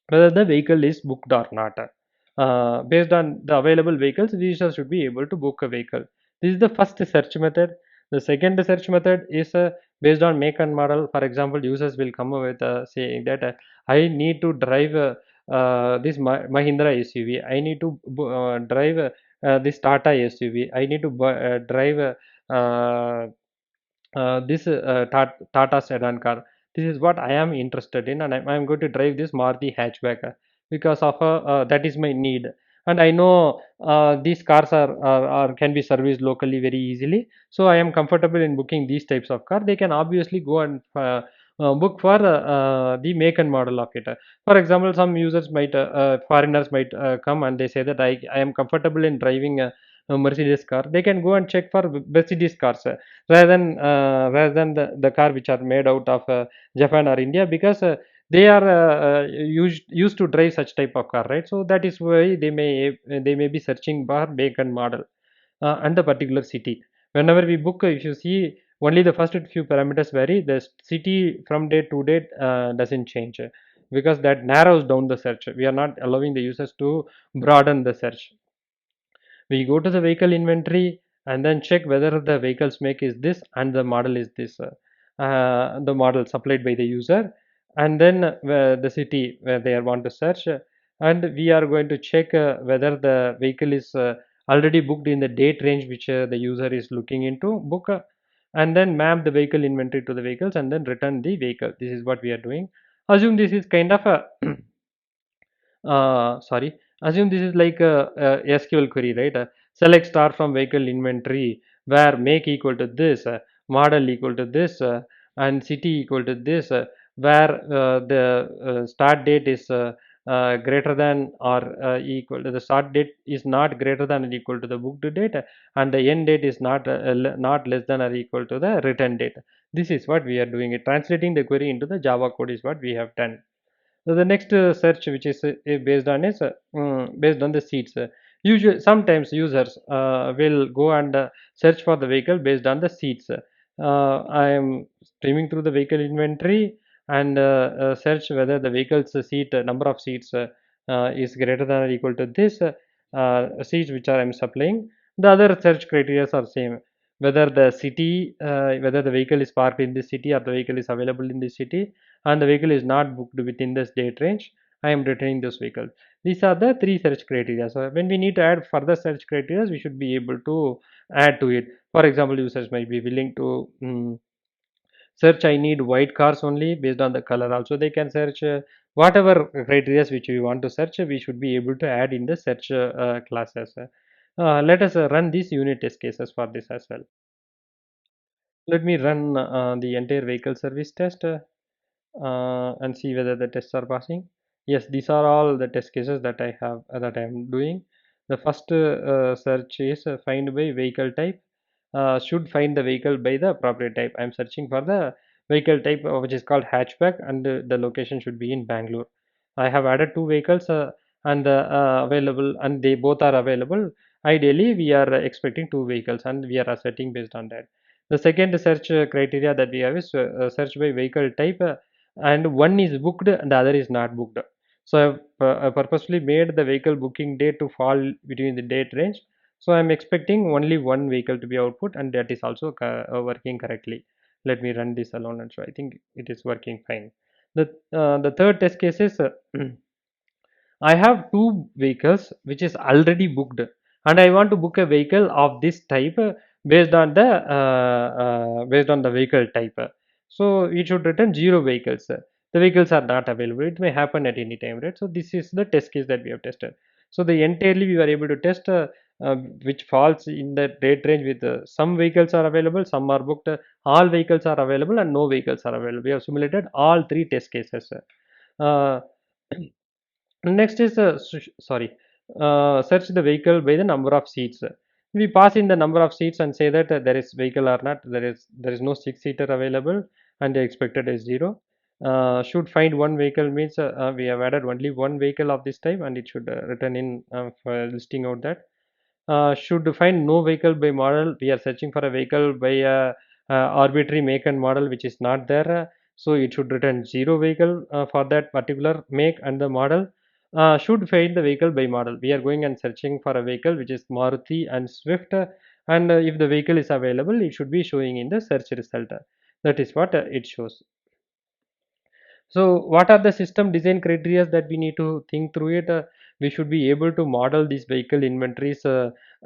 whether the vehicle is booked or not. Based on the available vehicles, users should be able to book a vehicle. This is the first search method. The second search method is based on make and model. For example, users will come up with saying that I need to drive this Mahindra SUV. I need to drive this Tata SUV. I need to drive this Tata sedan car. This is what I am interested in, and I'm going to drive this Maruti hatchback because of that is my need. And I know these cars are can be serviced locally very easily. So I am comfortable in booking these types of car. They can obviously go and book for the make and model of it. For example, some users might, foreigners might come and they say that I am comfortable in driving a Mercedes car. They can go and check for Mercedes cars rather than the car which are made out of Japan or India, because they are used to drive such type of car, right? So that is why they may be searching for make and model and the particular city. Whenever we book, if you see, only the first few parameters vary. The city from date to date doesn't change, because that narrows down the search. We are not allowing the users to broaden the search. We go to the vehicle inventory, and then check whether the vehicle's make is this and the model is this, the model supplied by the user, and then the city where they want to search, and we are going to check whether the vehicle is already booked in the date range which the user is looking into book, and then map the vehicle inventory to the vehicles and then return the vehicle. This is what we are doing. Assume this is kind of a sorry, assume this is like a SQL query, right? Select star from vehicle inventory where make equal to this, model equal to this, and city equal to this, where the start date is greater than or equal to the start date is not greater than or equal to the booked date, and the end date is not less than or equal to the return date. This is what we are doing. It translating the query into the Java code is what we have done. So the next search, which is based on is based on the seats. Usually, sometimes users will go and search for the vehicle based on the seats. I am streaming through the vehicle inventory and search whether the vehicle's seat number of seats is greater than or equal to this seats which I am supplying. The other search criteria are same. Whether the city, whether the vehicle is parked in this city or the vehicle is available in this city, and the vehicle is not booked within this date range, I am returning this vehicle. These are the three search criteria. So when we need to add further search criteria, we should be able to add to it. For example, users might be willing to search I need white cars only based on the color. Also, they can search whatever criteria which we want to search. We should be able to add in the search classes. Let us run these unit test cases for this as well. Let me run the entire vehicle service test. And see whether the tests are passing. Yes, these are all the test cases that I have that I am doing. The first search is find by vehicle type. Should find the vehicle by the appropriate type. I am searching for the vehicle type which is called hatchback, and the location should be in Bangalore. I have added two vehicles and available, and they both are available. Ideally, we are expecting two vehicles, and we are asserting based on that. The second search criteria that we have is search by vehicle type, and one is booked and the other is not booked. So I purposely made the vehicle booking date to fall between the date range. So I'm expecting only one vehicle to be output, and that is also working correctly. Let me run this alone, and so I think it is working fine. The third test case is I have two vehicles which is already booked, and I want to book a vehicle of this type based on the vehicle type. So it should return zero vehicles. The vehicles are not available. It may happen at any time, right? So this is the test case that we have tested. So the entirely we were able to test which falls in the date range with some vehicles are available, some are booked, all vehicles are available, and no vehicles are available. We have simulated all three test cases. Uh, Next is search the vehicle by the number of seats. We pass in the number of seats and say that there is vehicle or not. There is no six seater available, and the expected is zero. Should find one vehicle means we have added only one vehicle of this type, and it should return in for listing out that. Should find no vehicle by model. We are searching for a vehicle by a arbitrary make and model which is not there. So it should return zero vehicle for that particular make and the model. Should find the vehicle by model. We are going and searching for a vehicle which is Maruti and Swift, and if the vehicle is available, it should be showing in the search result. That is what it shows. So, what are the system design criteria that we need to think through it? We should be able to model these vehicle inventories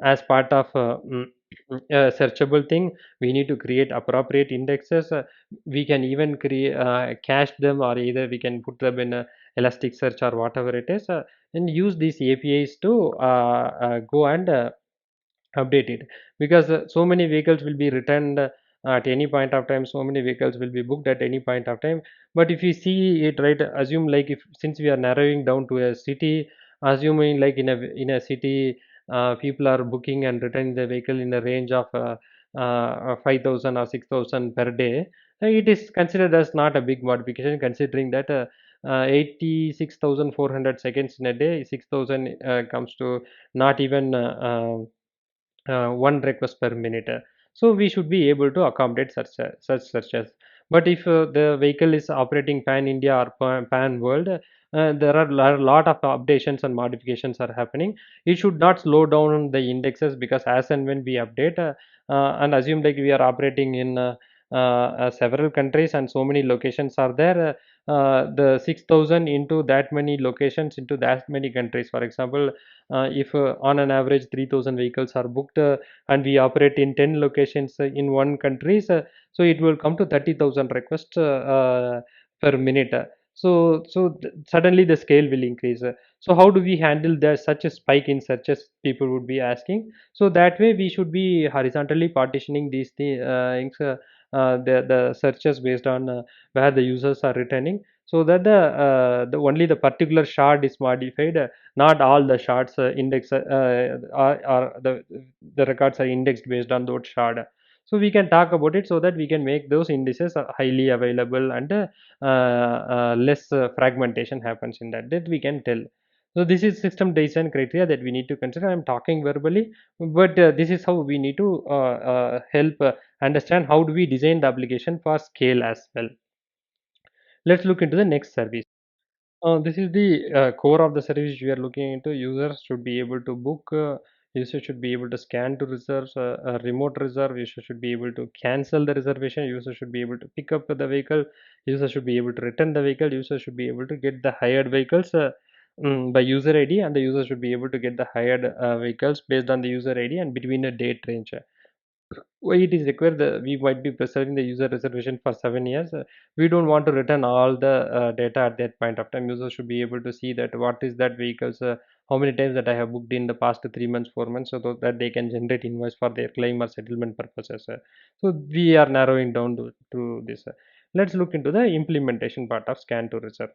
as part of a searchable thing. We need to create appropriate indexes. We can even create cache them, or either we can put them in a Elasticsearch or whatever it is, and use these APIs to go and update it, because so many vehicles will be returned at any point of time, so many vehicles will be booked at any point of time. But if you see it, right, assume like, if since we are narrowing down to a city, assuming like in a city people are booking and returning the vehicle in a range of 5,000 or 6,000 per day, it is considered as not a big modification, considering that 86,400 seconds in a day, 6,000 comes to not even one request per minute. So we should be able to accommodate such searches. But if the vehicle is operating pan India or pan world, there are a lot of updations and modifications are happening. It should not slow down the indexes, because as and when we update, and assume like we are operating in several countries and so many locations are there, the 6,000 into that many locations into that many countries. For example, if on an average 3,000 vehicles are booked, and we operate in 10 locations in one countries, so it will come to 30,000 requests per minute. Suddenly the scale will increase. So how do we handle the such a spike in searches, people would be asking. So that way we should be horizontally partitioning these things, the searches based on where the users are returning, so that the only the particular shard is modified, not all the shards index are the records are indexed based on those shard. So we can talk about it so that we can make those indices highly available, and less fragmentation happens in that we can tell. So this is system design criteria that we need to consider. I'm talking verbally, but this is how we need to help understand how do we design the application for scale as well. Let's look into the next service. This is the core of the service we are looking into. Users should be able to book, users should be able to scan to reserve, remote reserve, user should be able to cancel the reservation, user should be able to pick up the vehicle, user should be able to return the vehicle, user should be able to get the hired vehicles by user ID, and the user should be able to get the hired vehicles based on the user ID and between a date range. Why it is required, we might be preserving the user reservation for 7 years. We don't want to return all the data at that point of time. Users should be able to see that what is that vehicles, how many times that I have booked in the past 3 months, 4 months, so that they can generate invoice for their claim or settlement purposes. So we are narrowing down to this. Let's look into the implementation part of scan to reserve.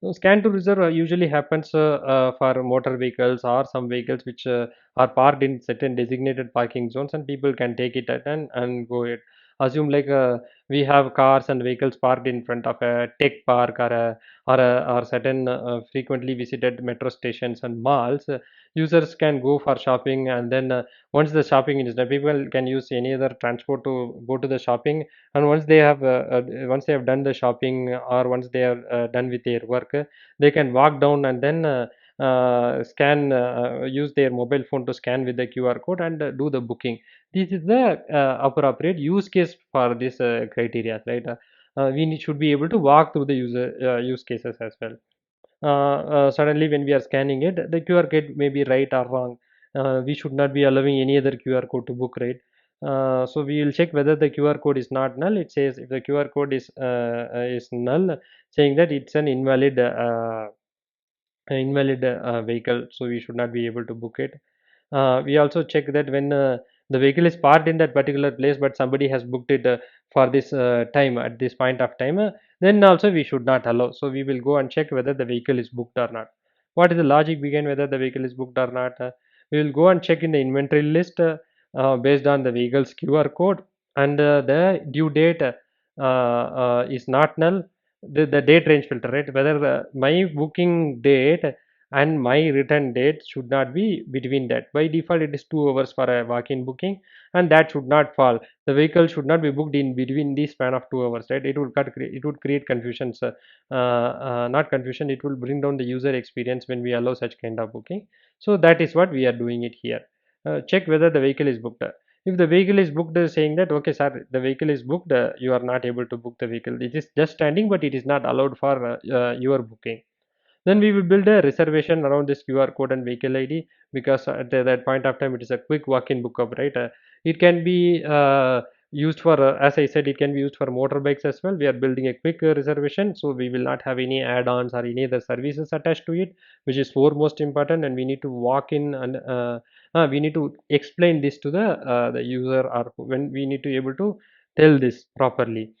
So scan to reserve usually happens for motor vehicles or some vehicles which are parked in certain designated parking zones, and people can take it at and go it. Assume like we have cars and vehicles parked in front of a tech park, or certain frequently visited metro stations and malls. Users can go for shopping, and then once the shopping is done, people can use any other transport to go to the shopping. And once they have done the shopping, or once they are done with their work, they can walk down and then scan use their mobile phone to scan with the QR code and do the booking. This is the appropriate use case for this criteria, right? Should be able to walk through the user use cases as well. Suddenly when we are scanning it, the QR code may be right or wrong. We should not be allowing any other QR code to book, right? So we will check whether the QR code is not null. It says if the QR code is null, saying that it's an invalid vehicle, so we should not be able to book it. We also check that when the vehicle is parked in that particular place, but somebody has booked it for this time at this point of time, then also we should not allow. So we will go and check whether the vehicle is booked or not. What is the logic behind whether the vehicle is booked or not? We will go and check in the inventory list based on the vehicle's QR code, and the due date is not null. The date range filter, right? Whether my booking date and my return date should not be between that. By default it is 2 hours for a walk-in booking, and that should not fall. The vehicle should not be booked in between the span of 2 hours, right? It would create confusions, not confusion, it will bring down the user experience when we allow such kind of booking. So that is what we are doing it here. Check whether the vehicle is booked. If the vehicle is booked, saying that okay sir, the vehicle is booked, you are not able to book the vehicle, it is just standing but it is not allowed for your booking. Then we will build a reservation around this QR code and vehicle ID, because at that point of time it is a quick walk-in book-up, right? It can be used for, as I said, it can be used for motorbikes as well. We are building a quick reservation, so we will not have any add-ons or any other services attached to it, which is foremost important. And we need to walk in and we need to explain this to the user, or when we need to able to tell this properly.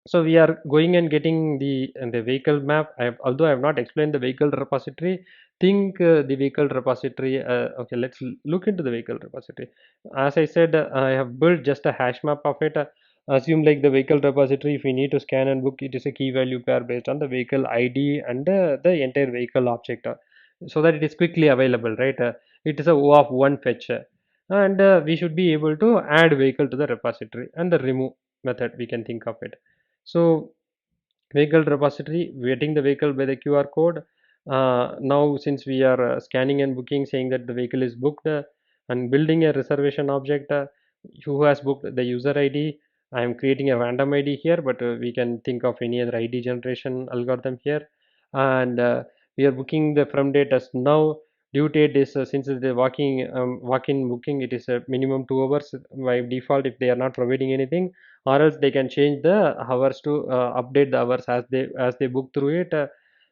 So we are going and getting the vehicle map. Although I have not explained the vehicle repository, think the vehicle repository. Okay, let's look into the vehicle repository. As I said, I have built just a hash map of it. Assume like the vehicle repository, if we need to scan and book, it is a key value pair based on the vehicle ID and the entire vehicle object, so that it is quickly available, right? It is a O of one fetch, and we should be able to add vehicle to the repository, and the remove method we can think of it. So vehicle repository, getting the vehicle by the QR code. Now since we are scanning and booking, saying that the vehicle is booked, and building a reservation object, who has booked the user ID. I am creating a random ID here, but we can think of any other ID generation algorithm here. And we are booking the from date as now. Due date is, since it is walk-in booking, it is a minimum 2 hours by default if they are not providing anything, or else they can change the hours to update the hours as they book through it.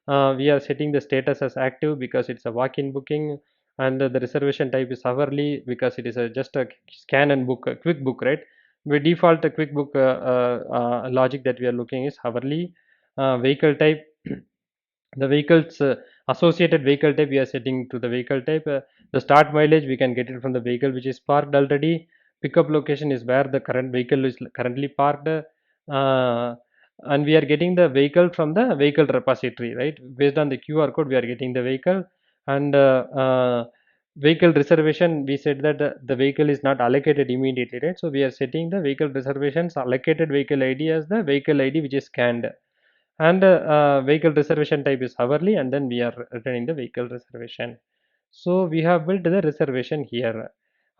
We are setting the status as active because it's a walk-in booking, and the reservation type is hourly because it is just a scan and book, a quick book, right? By default, the quick book logic that we are looking is hourly. Vehicle type, the vehicles associated vehicle type we are setting to the vehicle type. The start mileage we can get it from the vehicle which is parked already. Pickup location is where the current vehicle is currently parked, and we are getting the vehicle from the vehicle repository, right? Based on the QR code we are getting the vehicle. And vehicle reservation, we said that the vehicle is not allocated immediately, right? So we are setting the vehicle reservations allocated vehicle ID as the vehicle ID which is scanned. And vehicle reservation type is hourly, and then we are returning the vehicle reservation. So we have built the reservation here.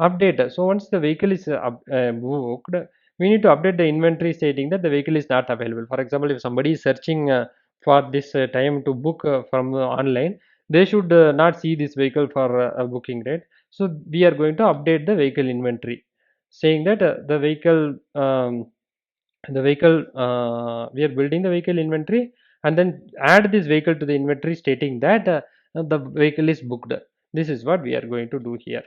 Update, so once the vehicle is booked, we need to update the inventory stating that the vehicle is not available. For example, if somebody is searching for this time to book from online, they should not see this vehicle for booking, right? So we are going to update the vehicle inventory, saying that we are building the vehicle inventory, and then add this vehicle to the inventory stating that the vehicle is booked. This is what we are going to do here.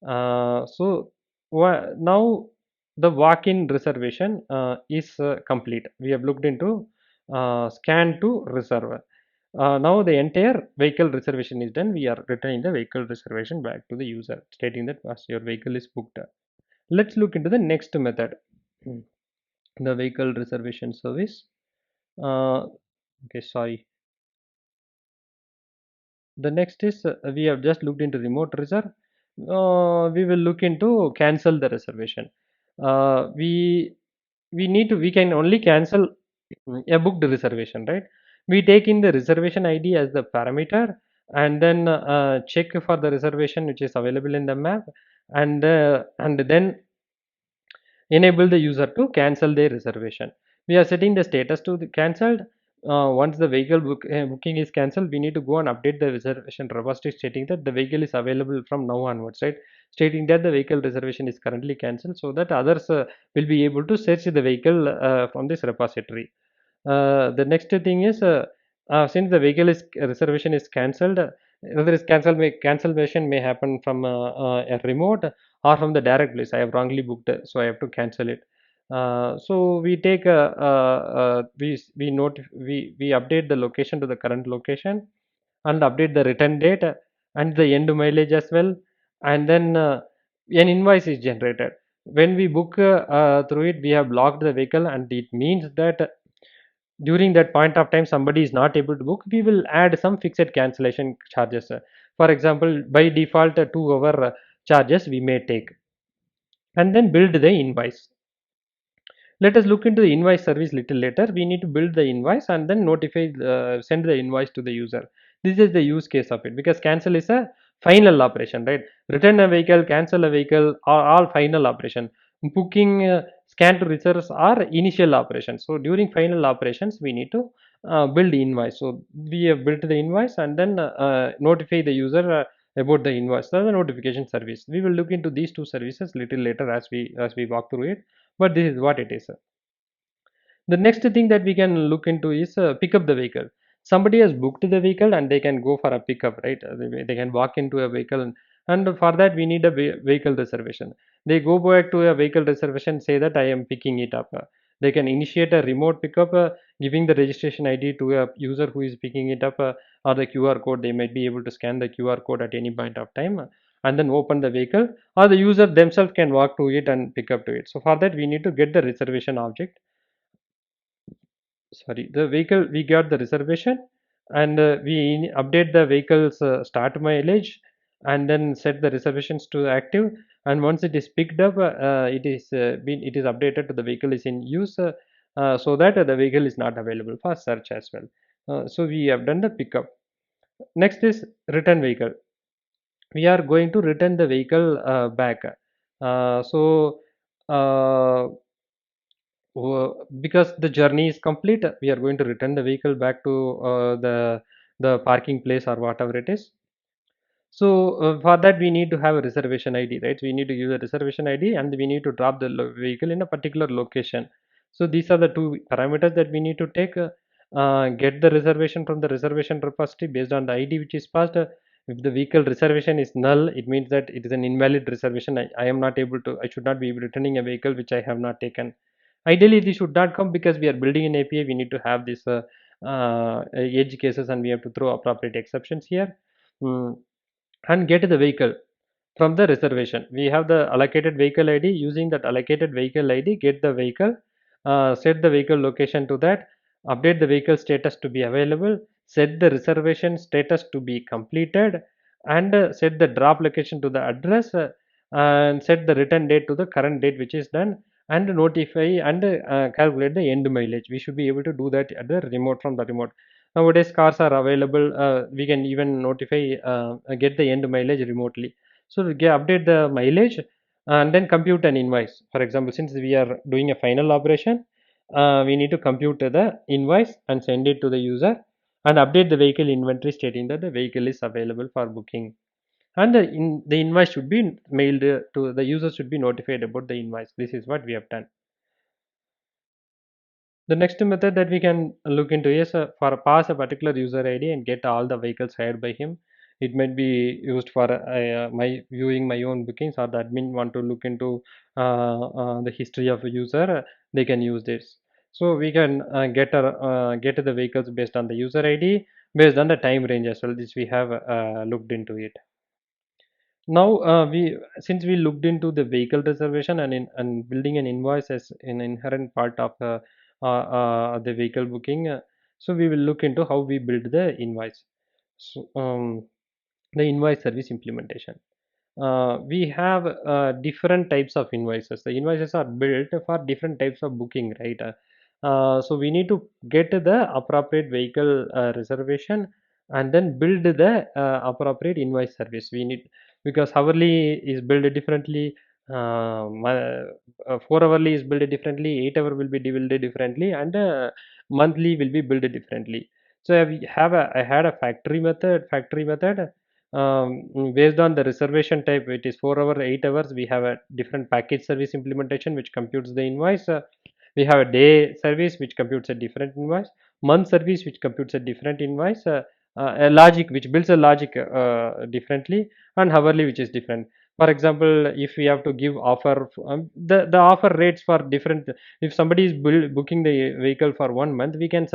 So now the walk-in reservation is complete. We have looked into scan to reserve. Now the entire vehicle reservation is done. We are returning the vehicle reservation back to the user, stating that your vehicle is booked. Let's look into the next method. The vehicle reservation service. Okay, sorry. The next is, we have just looked into remote reserve. We will look into cancel the reservation. We can only cancel a booked reservation, right? We take in the reservation ID as the parameter, and then check for the reservation which is available in the map, and then enable the user to cancel their reservation. We are setting the status to the cancelled. Once the booking is cancelled, we need to go and update the reservation repository stating that the vehicle is available from now onwards, right? Stating that the vehicle reservation is currently cancelled, so that others will be able to search the vehicle from this repository. The next thing is, since the vehicle is reservation is cancelled, whether it's cancellation may happen from a remote or from the direct place. I have wrongly booked, so I have to cancel it. So we take we update the location to the current location, and update the return date and the end mileage as well, and then an invoice is generated. When we book through it, we have logged the vehicle, and it means that during that point of time somebody is not able to book, we will add some fixed cancellation charges. For example, by default 2 hour charges we may take, and then build the invoice. Let us look into the invoice service little later. We need to build the invoice and then send the invoice to the user. This is the use case of it, because cancel is a final operation, right? Return a vehicle, cancel a vehicle are all final operation. Booking, scan to reserves are initial operations. So during final operations, we need to build invoice. So we have built the invoice and then notify the user about the invoice. So the notification service. We will look into these two services little later as we walk through it. But this is what it is. The next thing that we can look into is pick up the vehicle. Somebody has booked the vehicle and they can go for a pickup, right? They can walk into a vehicle, and for that we need a vehicle reservation. They go back to a vehicle reservation, say that I am picking it up. They can initiate a remote pickup, giving the registration ID to a user who is picking it up, or the QR code. They might be able to scan the QR code at any point of time, and then open the vehicle, or the user themselves can walk to it and pick up to it. So for that we need to get the reservation object. Sorry, the vehicle, we got the reservation, and we update the vehicle's start mileage, and then set the reservations to active. And once it is picked up, it is updated to the vehicle is in use. so that the vehicle is not available for search as well. So we have done the pickup. Next is return vehicle. We are going to return the vehicle back. So because the journey is complete, we are going to return the vehicle back to the parking place or whatever it is. So for that we need to have a reservation ID, right? We need to use a reservation ID and we need to drop the vehicle in a particular location. So these are the two parameters that we need to take. Get the reservation from the reservation repository based on the ID which is passed. If the vehicle reservation is null, it means that it is an invalid reservation. I am not able to, I should not be returning a vehicle which I have not taken. Ideally, this should not come because we are building an API. We need to have this edge cases and we have to throw appropriate exceptions here. Mm, and get the vehicle from the reservation. We have the allocated vehicle ID. Using that allocated vehicle ID, get the vehicle, set the vehicle location to that, update the vehicle status to be available, set the reservation status to be completed, and set the drop location to the address, and set the return date to the current date which is done, and notify and calculate the end mileage. We should be able to do that at the remote, from the remote. Nowadays cars are available, we can even notify, get the end mileage remotely. So we update the mileage and then compute an invoice. For example, since we are doing a final operation, we need to compute the invoice and send it to the user and update the vehicle inventory stating that the vehicle is available for booking. And the invoice should be mailed to the user, should be notified about the invoice. This is what we have done. The next method that we can look into is for pass a particular user ID and get all the vehicles hired by him. It might be used for my viewing my own bookings, or the admin want to look into the history of a user. They can use this. So we can get the vehicles based on the user ID, based on the time range as well. This we have looked into it. Now, we since we looked into the vehicle reservation and building an invoice as an inherent part of the vehicle booking, so we will look into how we build the invoice. So, the invoice service implementation. We have different types of invoices. The invoices are built for different types of booking, right? So we need to get the appropriate vehicle reservation and then build the appropriate invoice service. We need, because hourly is built differently, 4 hourly is built differently, 8 hour will be built differently, and monthly will be built differently. So I had a factory method. Based on the reservation type, it is 4 hour, 8 hours. We have a different package service implementation which computes the invoice. We have a day service which computes a different invoice, month service which computes a different invoice, a logic which builds a logic differently, and hourly which is different. For example, if we have to give offer, the offer rates for different. If somebody is booking the vehicle for 1 month, we can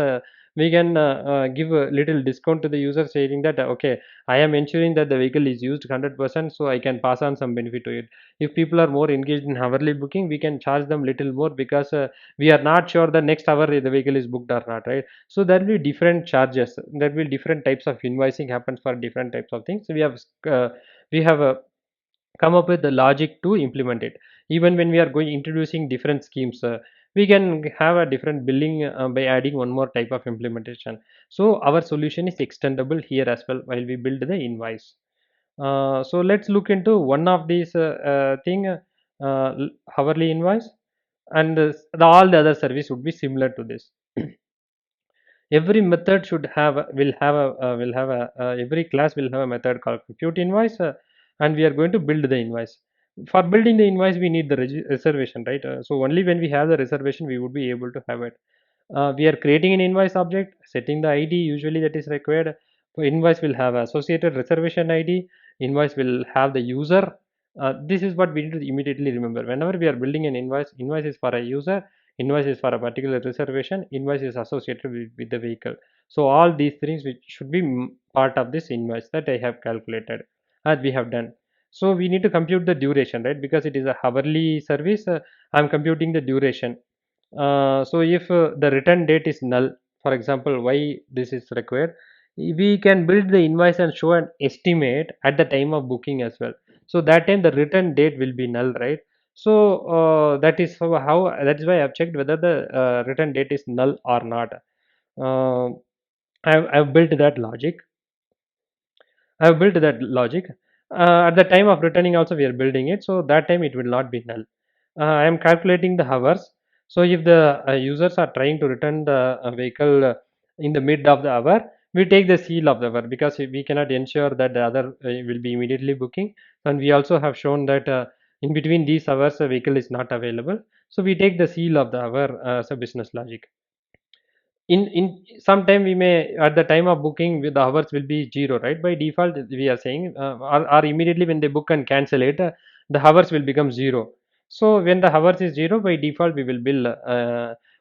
give a little discount to the user, saying that okay, I am ensuring that the vehicle is used 100%, so I can pass on some benefit to it. If people are more engaged in hourly booking, we can charge them little more, because we are not sure the next hour the vehicle is booked or not, right? So there will be different charges, there will be different types of invoicing happens for different types of things. So we have come up with the logic to implement it. Even when we are going introducing different schemes, we can have a different billing by adding one more type of implementation. So our solution is extendable here as well while we build the invoice. So let's look into one of these thing, hourly invoice, and all the other service would be similar to this. Every method should have will have a every class will have a method called compute invoice, and we are going to build the invoice. For building the invoice, we need the reservation, right? So only when we have the reservation, we would be able to have it. We are creating an invoice object, setting the ID usually that is required. So invoice will have associated reservation ID. Invoice will have the user. This is what we need to immediately remember. Whenever we are building an invoice, invoice is for a user, invoice is for a particular reservation, invoice is associated with the vehicle. So all these things which should be part of this invoice that I have calculated, as we have done. So we need to compute the duration, right? Because it is a hourly service, I am computing the duration. So if the return date is null, for example, why this is required, we can build the invoice and show an estimate at the time of booking as well. So that time the return date will be null, right? So that is how that is why I've checked whether the return date is null or not. uh, I've built that logic. I've built that logic. At the time of returning also we are building it, so that time it will not be null. I am calculating the hours. So if the users are trying to return the vehicle in the mid of the hour, we take the seal of the hour, because we cannot ensure that the other will be immediately booking. And we also have shown that in between these hours a vehicle is not available. So we take the seal of the hour as a business logic. In sometime we may, at the time of booking the hours will be zero, right? By default we are saying or immediately when they book and cancel it, the hours will become zero. So when the hours is zero, by default we will bill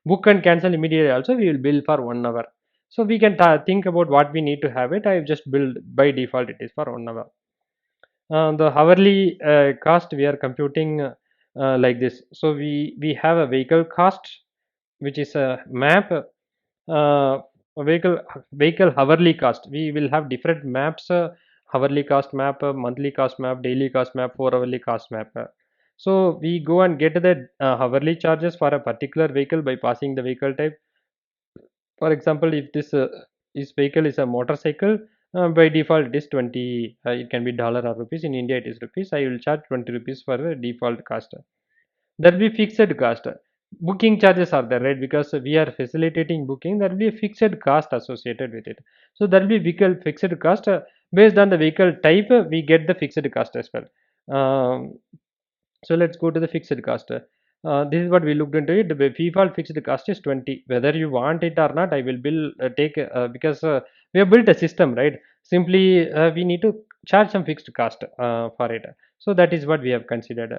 book and cancel immediately also, we will bill for 1 hour. So we can think about what we need to have it. I have just billed by default it is for 1 hour. The hourly cost we are computing like this. So we have a vehicle cost, which is a map, vehicle hourly cost. We will have different maps: hourly cost map, monthly cost map, daily cost map, 4 hourly cost map. So we go and get the hourly charges for a particular vehicle by passing the vehicle type. For example, if this vehicle is a motorcycle, by default it is 20. It can be dollar or rupees. In India it is rupees. I will charge 20 rupees for the default cost. There will be fixed cost. Booking charges are there, right? Because we are facilitating booking, there will be a fixed cost associated with it. So there will be vehicle fixed cost. Based on the vehicle type, we get the fixed cost as well. So let's go to the fixed cost. This is what we looked into it. The default fixed cost is 20. Whether you want it or not, I will bill take because we have built a system, right? Simply we need to charge some fixed cost for it. So that is what we have considered.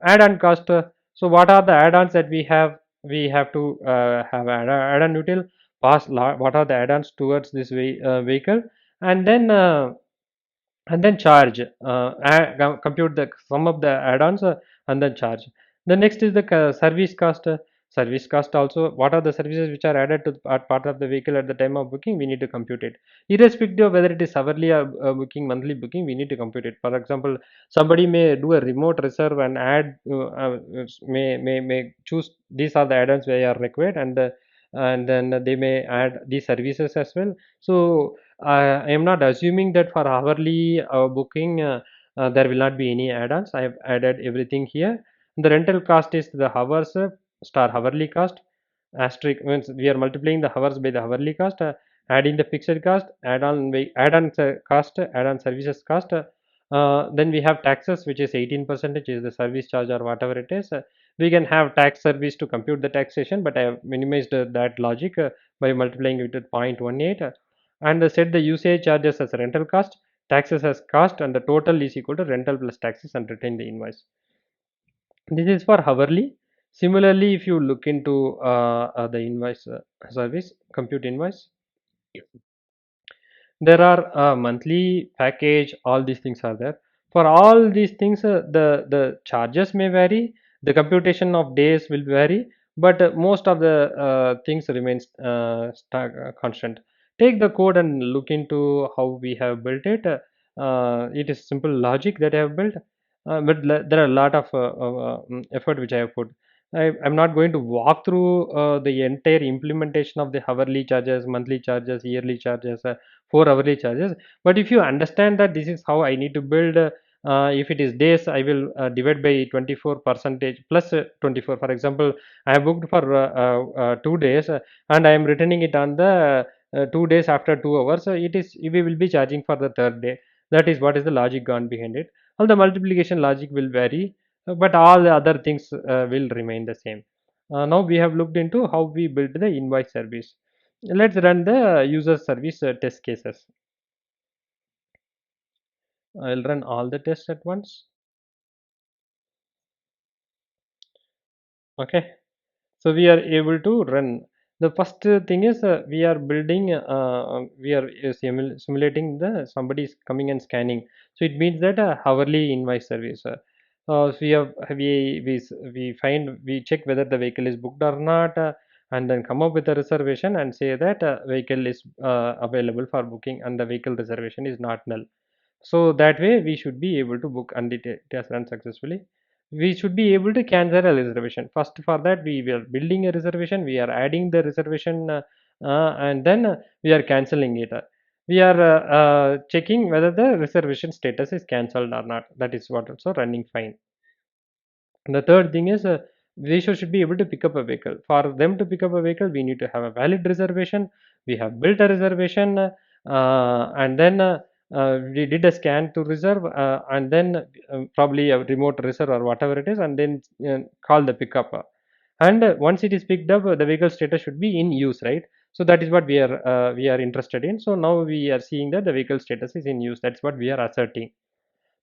Add-on cost. So what are the add-ons that we have? We have to have add-on util, what are the add-ons towards this vehicle, and then charge, compute the sum of the add-ons, and then charge. The next is the service cost. Service cost also, what are the services which are added to part of the vehicle at the time of booking, we need to compute it. Irrespective of whether it is hourly or booking, monthly booking, we need to compute it. For example, somebody may do a remote reserve and add may choose these are the add-ons they are required, and then they may add these services as well. So I am not assuming that for hourly booking there will not be any add-ons. I have added everything here. The rental cost is the hours star hourly cost. Asterisk means we are multiplying the hours by the hourly cost, adding the fixed cost, add-on cost, add-on services cost. Then we have taxes, which is 18%, is the service charge or whatever it is. We can have tax service to compute the taxation, but I have minimized that logic by multiplying it with 0.18, and set the usage charges as rental cost, taxes as cost, and the total is equal to rental plus taxes, and retain the invoice. This is for hourly. Similarly, if you look into the invoice service, compute invoice, there are monthly package, all these things are there. For all these things, the charges may vary, the computation of days will vary, but most of the things remains constant. Take the code and look into how we have built it. It is simple logic that I have built, but there are a lot of effort which I have put. I'm not going to walk through the entire implementation of the hourly charges, monthly charges, yearly charges, 4 hourly charges. But if you understand that this is how I need to build, if it is days, I will divide by 24 percentage plus 24. For example, I have booked for 2 days, and I am returning it on the 2 days after 2 hours. So it is, we will be charging for the third day. That is what is the logic gone behind it. All the multiplication logic will vary, but all the other things will remain the same. Now we have looked into how we build the invoice service. Let's run the user service test cases. I'll run all the tests at once. Okay, so we are able to run. The first thing is we are building, we are simulating the somebody is coming and scanning. So it means that hourly invoice service. So we have we find, we check whether the vehicle is booked or not, and then come up with a reservation and say that vehicle is available for booking, and the vehicle reservation is not null. So that way we should be able to book, and it has run successfully. we should be able to cancel a reservation. First, for that, we are building a reservation, we are adding the reservation, and then we are canceling it. We are checking whether the reservation status is cancelled or not. That is what also running fine. And the third thing is, we should be able to pick up a vehicle. For them to pick up a vehicle, we need to have a valid reservation. We have built a reservation, and then we did a scan to reserve, and then probably a remote reserve or whatever it is, and then call the pickup. And once it is picked up, the vehicle status should be in use, right? So that is what we are interested in. So now we are seeing that the vehicle status is in use. That's what we are asserting.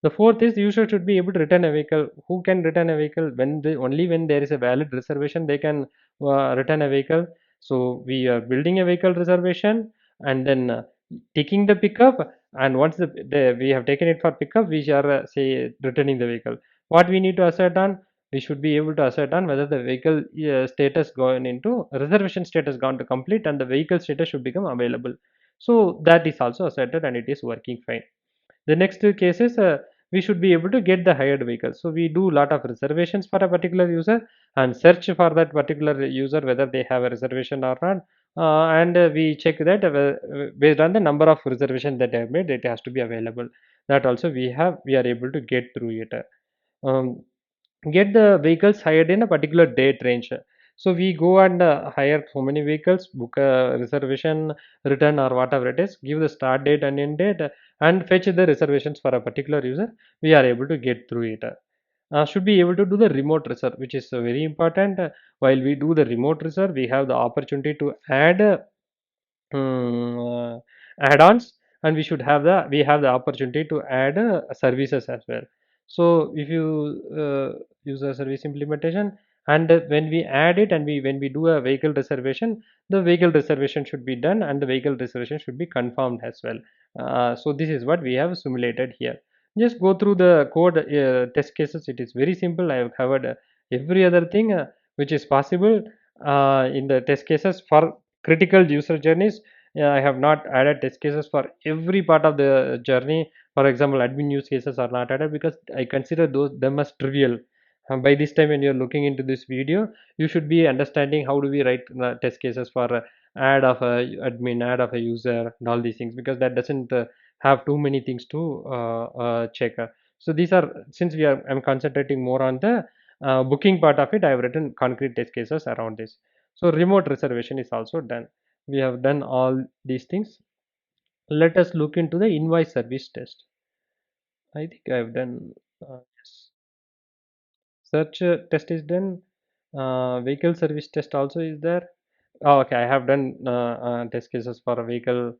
The fourth is user should be able to return a vehicle. Who can return a vehicle? Only when there is a valid reservation they can return a vehicle. So we are building a vehicle reservation and then taking the pickup, and once we have taken it for pickup, we are say returning the vehicle. What we need to assert on? We should be able to assert on whether the vehicle status gone into reservation status gone to complete and the vehicle status should become available. So that is also asserted and it is working fine. The next case is we should be able to get the hired vehicle. So we do lot of reservations for a particular user and search for that particular user whether they have a reservation or not, and we check that based on the number of reservations that they have made, it has to be available. That also we are able to get through it. Um, get the vehicles hired in a particular date range. So we go and hire so many vehicles, book a reservation, return or whatever it is, give the start date and end date, and fetch the reservations for a particular user. We are able to get through it. Should be able to do the remote reserve, which is very important. While we do the remote reserve, we have the opportunity to add uh, add-ons, and we have the opportunity to add services as well. So if you use a service implementation, and when we add it and when we do a vehicle reservation, the vehicle reservation should be done and the vehicle reservation should be confirmed as well. So this is what we have simulated here. Just go through the code test cases. It is very simple. I have covered every other thing which is possible in the test cases for critical user journeys. I have not added test cases for every part of the journey. For example, admin use cases are not added because I consider them as trivial. By this time when you are looking into this video, you should be understanding how do we write test cases for add of a admin, add of a user, and all these things, because that doesn't have too many things to check. So these are, since I'm concentrating more on the booking part of it, I have written concrete test cases around this. So remote reservation is also done. We have done all these things. Let us look into the invoice service test. I think I have done yes. Search test is done. Vehicle service test also is there. Oh, okay, I have done test cases for a vehicle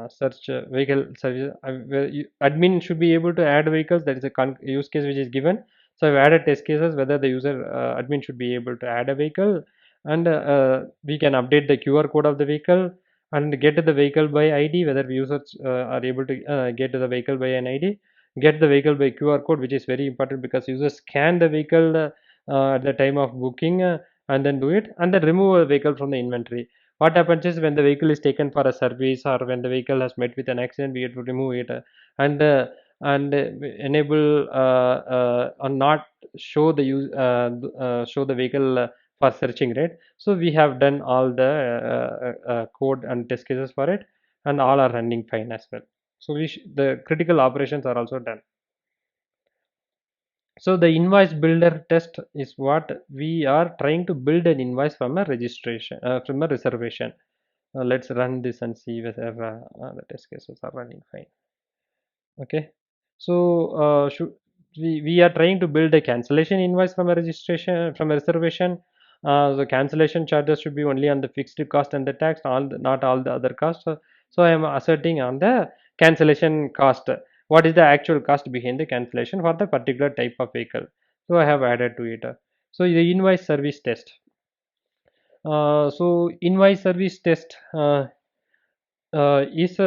search vehicle service. Where admin should be able to add vehicles. That is a use case which is given. So I've added test cases whether the user admin should be able to add a vehicle, and we can update the QR code of the vehicle and get to the vehicle by ID. Whether users are able to get to the vehicle by an ID, get the vehicle by QR code, which is very important because users scan the vehicle at the time of booking. And then do it and then remove a vehicle from the inventory. What happens is when the vehicle is taken for a service or when the vehicle has met with an accident, we have to remove it and enable or not show the show the vehicle for searching, right? So we have done all the code and test cases for it, and all are running fine as well. So the critical operations are also done. So the invoice builder test is what we are trying to build an invoice from a registration, from a reservation. Let's run this and see whether the test cases are running fine. Okay. So should we are trying to build a cancellation invoice from a registration, from a reservation. The cancellation charges should be only on the fixed cost and the tax, not all the other costs. So I am asserting on the cancellation cost. What is the actual cost behind the cancellation for the particular type of vehicle? So I have added to it. So the invoice service test. So invoice service test is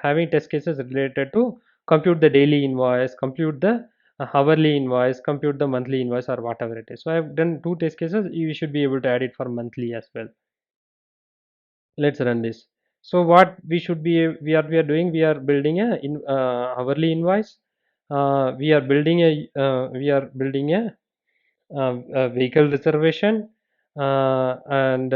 having test cases related to compute the daily invoice, compute the hourly invoice, compute the monthly invoice, or whatever it is. So I have done two test cases. You should be able to add it for monthly as well. Let's run this. So what we should be we are doing, we are building a hourly invoice, we are building a vehicle reservation, and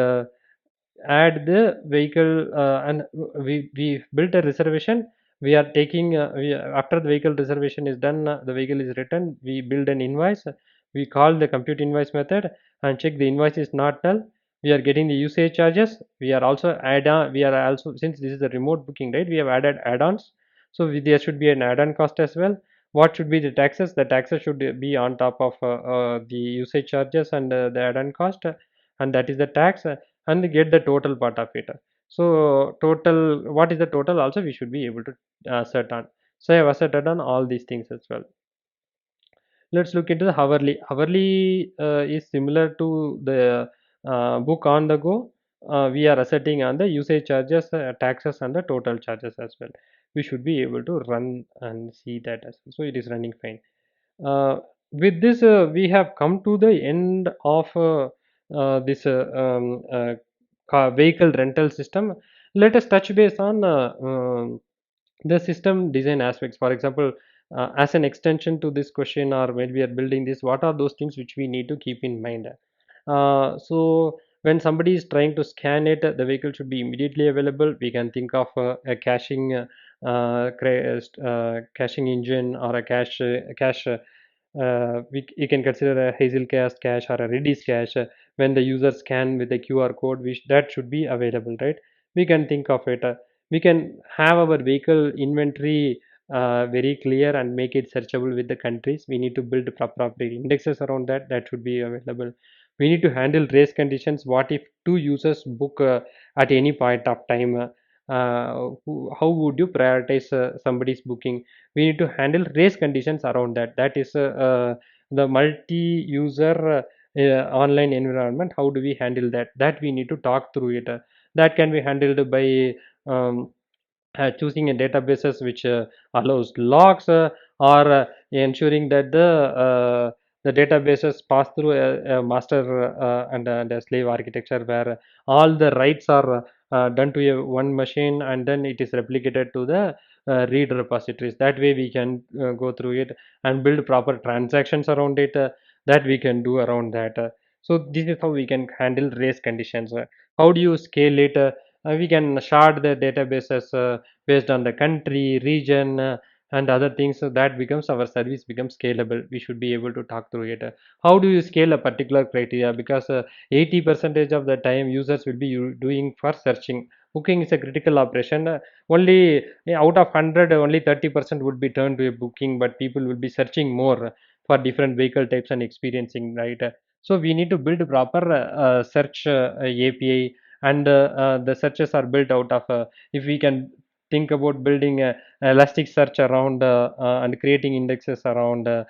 add the vehicle, and we built a reservation. We are taking after the vehicle reservation is done, the vehicle is returned, we build an invoice. We call the compute invoice method and check the invoice is not null. We are getting the usage charges. We are also add on, we are also, since this is a remote booking, right, we have added add-ons. So there should be an add-on cost as well. What should be the taxes? The taxes should be on top of the usage charges and the add-on cost, and that is the tax, and get the total part of it. So total, what is the total also we should be able to assert on. So I have asserted on all these things as well. Let's look into the hourly. Hourly is similar to the book on the go. We are asserting on the usage charges, taxes, and the total charges as well. We should be able to run and see that as well. So it is running fine. Uh, with this, we have come to the end of this vehicle rental system. Let us touch base on the system design aspects. For example, as an extension to this question, or when we are building this, what are those things which we need to keep in mind? So when somebody is trying to scan it, the vehicle should be immediately available. We can think of a caching caching engine, or a cache. You can consider a Hazelcast cache or a Redis cache. When the user scan with the QR code, that should be available, right? We can think of it. We can have our vehicle inventory very clear and make it searchable with the countries. We need to build proper indexes around that. That should be available. We need to handle race conditions. What if two users book at any point of time? How would you prioritize somebody's booking? We need to handle race conditions around that. That is the multi-user online environment. How do we handle that? That we need to talk through it. That can be handled by um, choosing a databases which allows logs, or ensuring that the databases pass through a master and a slave architecture, where all the writes are done to a one machine, and then it is replicated to the read repositories. That way we can go through it and build proper transactions around it. That we can do around that. So this is how we can handle race conditions. How do you scale it? We can shard the databases based on the country, region, and other things. So that becomes, our service becomes scalable. We should be able to talk through it. How do you scale a particular criteria? Because 80 percentage of the time users will be doing for searching. Booking is a critical operation. Only out of 100, only 30% would be turned to a booking, but people will be searching more for different vehicle types and experiencing, right? So we need to build a proper search API, and the searches are built out of if we can think about building a elastic search around and creating indexes around the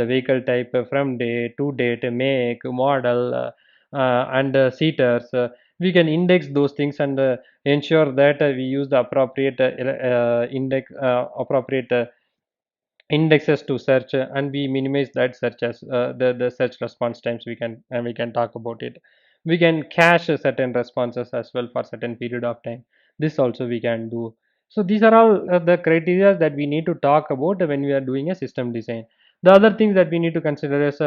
vehicle type, from date to date, make, model, and seaters. We can index those things and ensure that we use the appropriate appropriate indexes to search, and we minimize that search as the search response times. We can talk about it. We can cache certain responses as well for certain period of time. This also we can do. So these are all the criteria that we need to talk about when we are doing a system design. The other things that we need to consider is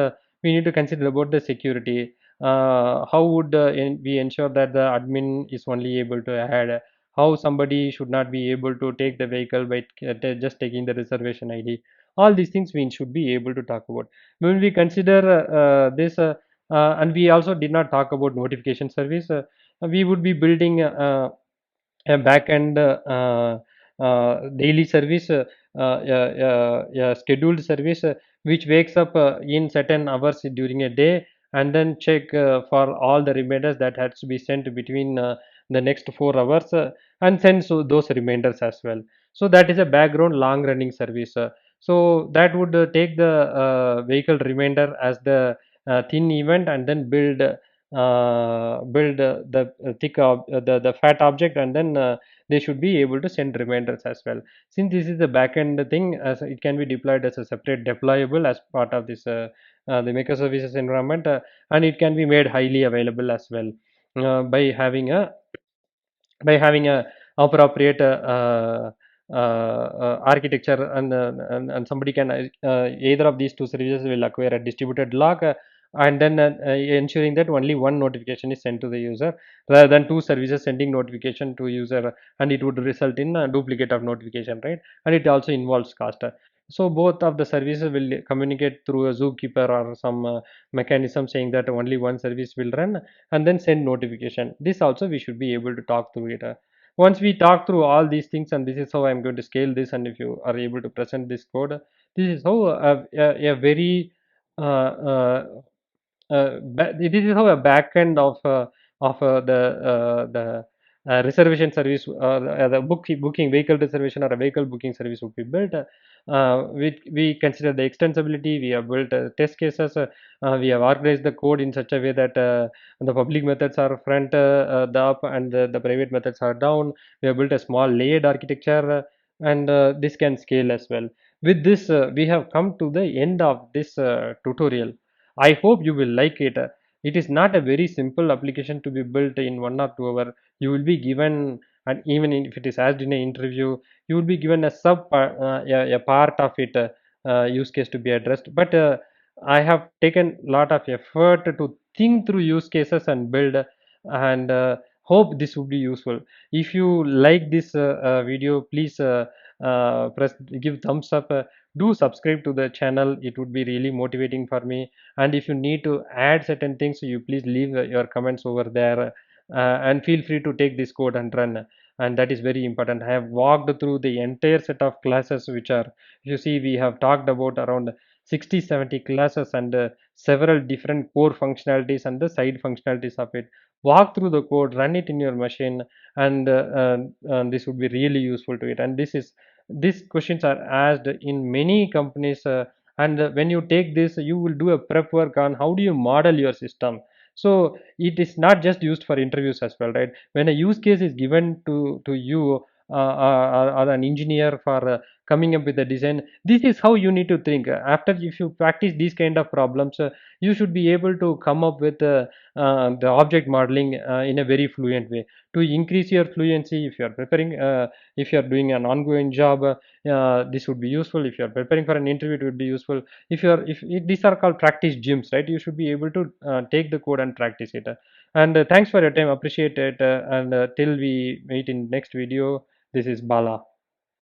we need to consider about the security. How would we ensure that the admin is only able to add? How somebody should not be able to take the vehicle by just taking the reservation ID? All these things we should be able to talk about when we consider this. And we also did not talk about notification service. We would be building a backend daily service, scheduled service which wakes up in certain hours during a day, and then check for all the reminders that has to be sent between the next 4 hours, and send those reminders as well. So that is a background long running service. So that would take the vehicle reminder as the thin event, and then build the thick the fat object, and then they should be able to send reminders as well. Since this is the backend thing, as it can be deployed as a separate deployable as part of this the microservices environment, and it can be made highly available as well by having a appropriate architecture, and somebody can either of these two services will acquire a distributed log, and then ensuring that only one notification is sent to the user rather than two services sending notification to user, and it would result in a duplicate of notification, right? And it also involves cost. So both of the services will communicate through a zookeeper or some mechanism saying that only one service will run and then send notification. This also we should be able to talk through it. Once we talk through all these things, and this is how I'm going to scale this, and if you are able to present this code, this is how a very this is how a backend of the reservation service, or the booking vehicle reservation or a vehicle booking service would be built. We consider the extensibility. We have built test cases. We have organized the code in such a way that the public methods are front, the up, and the private methods are down. We have built a small layered architecture, and this can scale as well. With this, we have come to the end of this tutorial. I hope you will like it. It is not a very simple application to be built in 1 or 2 hours. You will be given, and even if it is asked in an interview, you will be given a a part of it, use case to be addressed. But I have taken a lot of effort to think through use cases and build, and hope this would be useful. If you like this video, please press give thumbs up. Do subscribe to the channel. It would be really motivating for me. And if you need to add certain things, you please leave your comments over there, and feel free to take this code and run. And that is very important. I have walked through the entire set of classes, which are, you see, we have talked about around 60-70 classes, and several different core functionalities and the side functionalities of it. Walk through the code, run it in your machine, and this would be really useful to it. And these questions are asked in many companies, and when you take this, you will do a prep work on how do you model your system. So it is not just used for interviews as well, right? When a use case is given to you, or an engineer for coming up with a design, this is how you need to think. After, if you practice these kind of problems, you should be able to come up with the object modeling in a very fluent way to increase your fluency. If you are preparing, if you are doing an ongoing job, this would be useful. If you are preparing for an interview, it would be useful. If these are called practice gyms, right? You should be able to take the code and practice it. And thanks for your time, appreciate it. And till we meet in next video, this is Bala.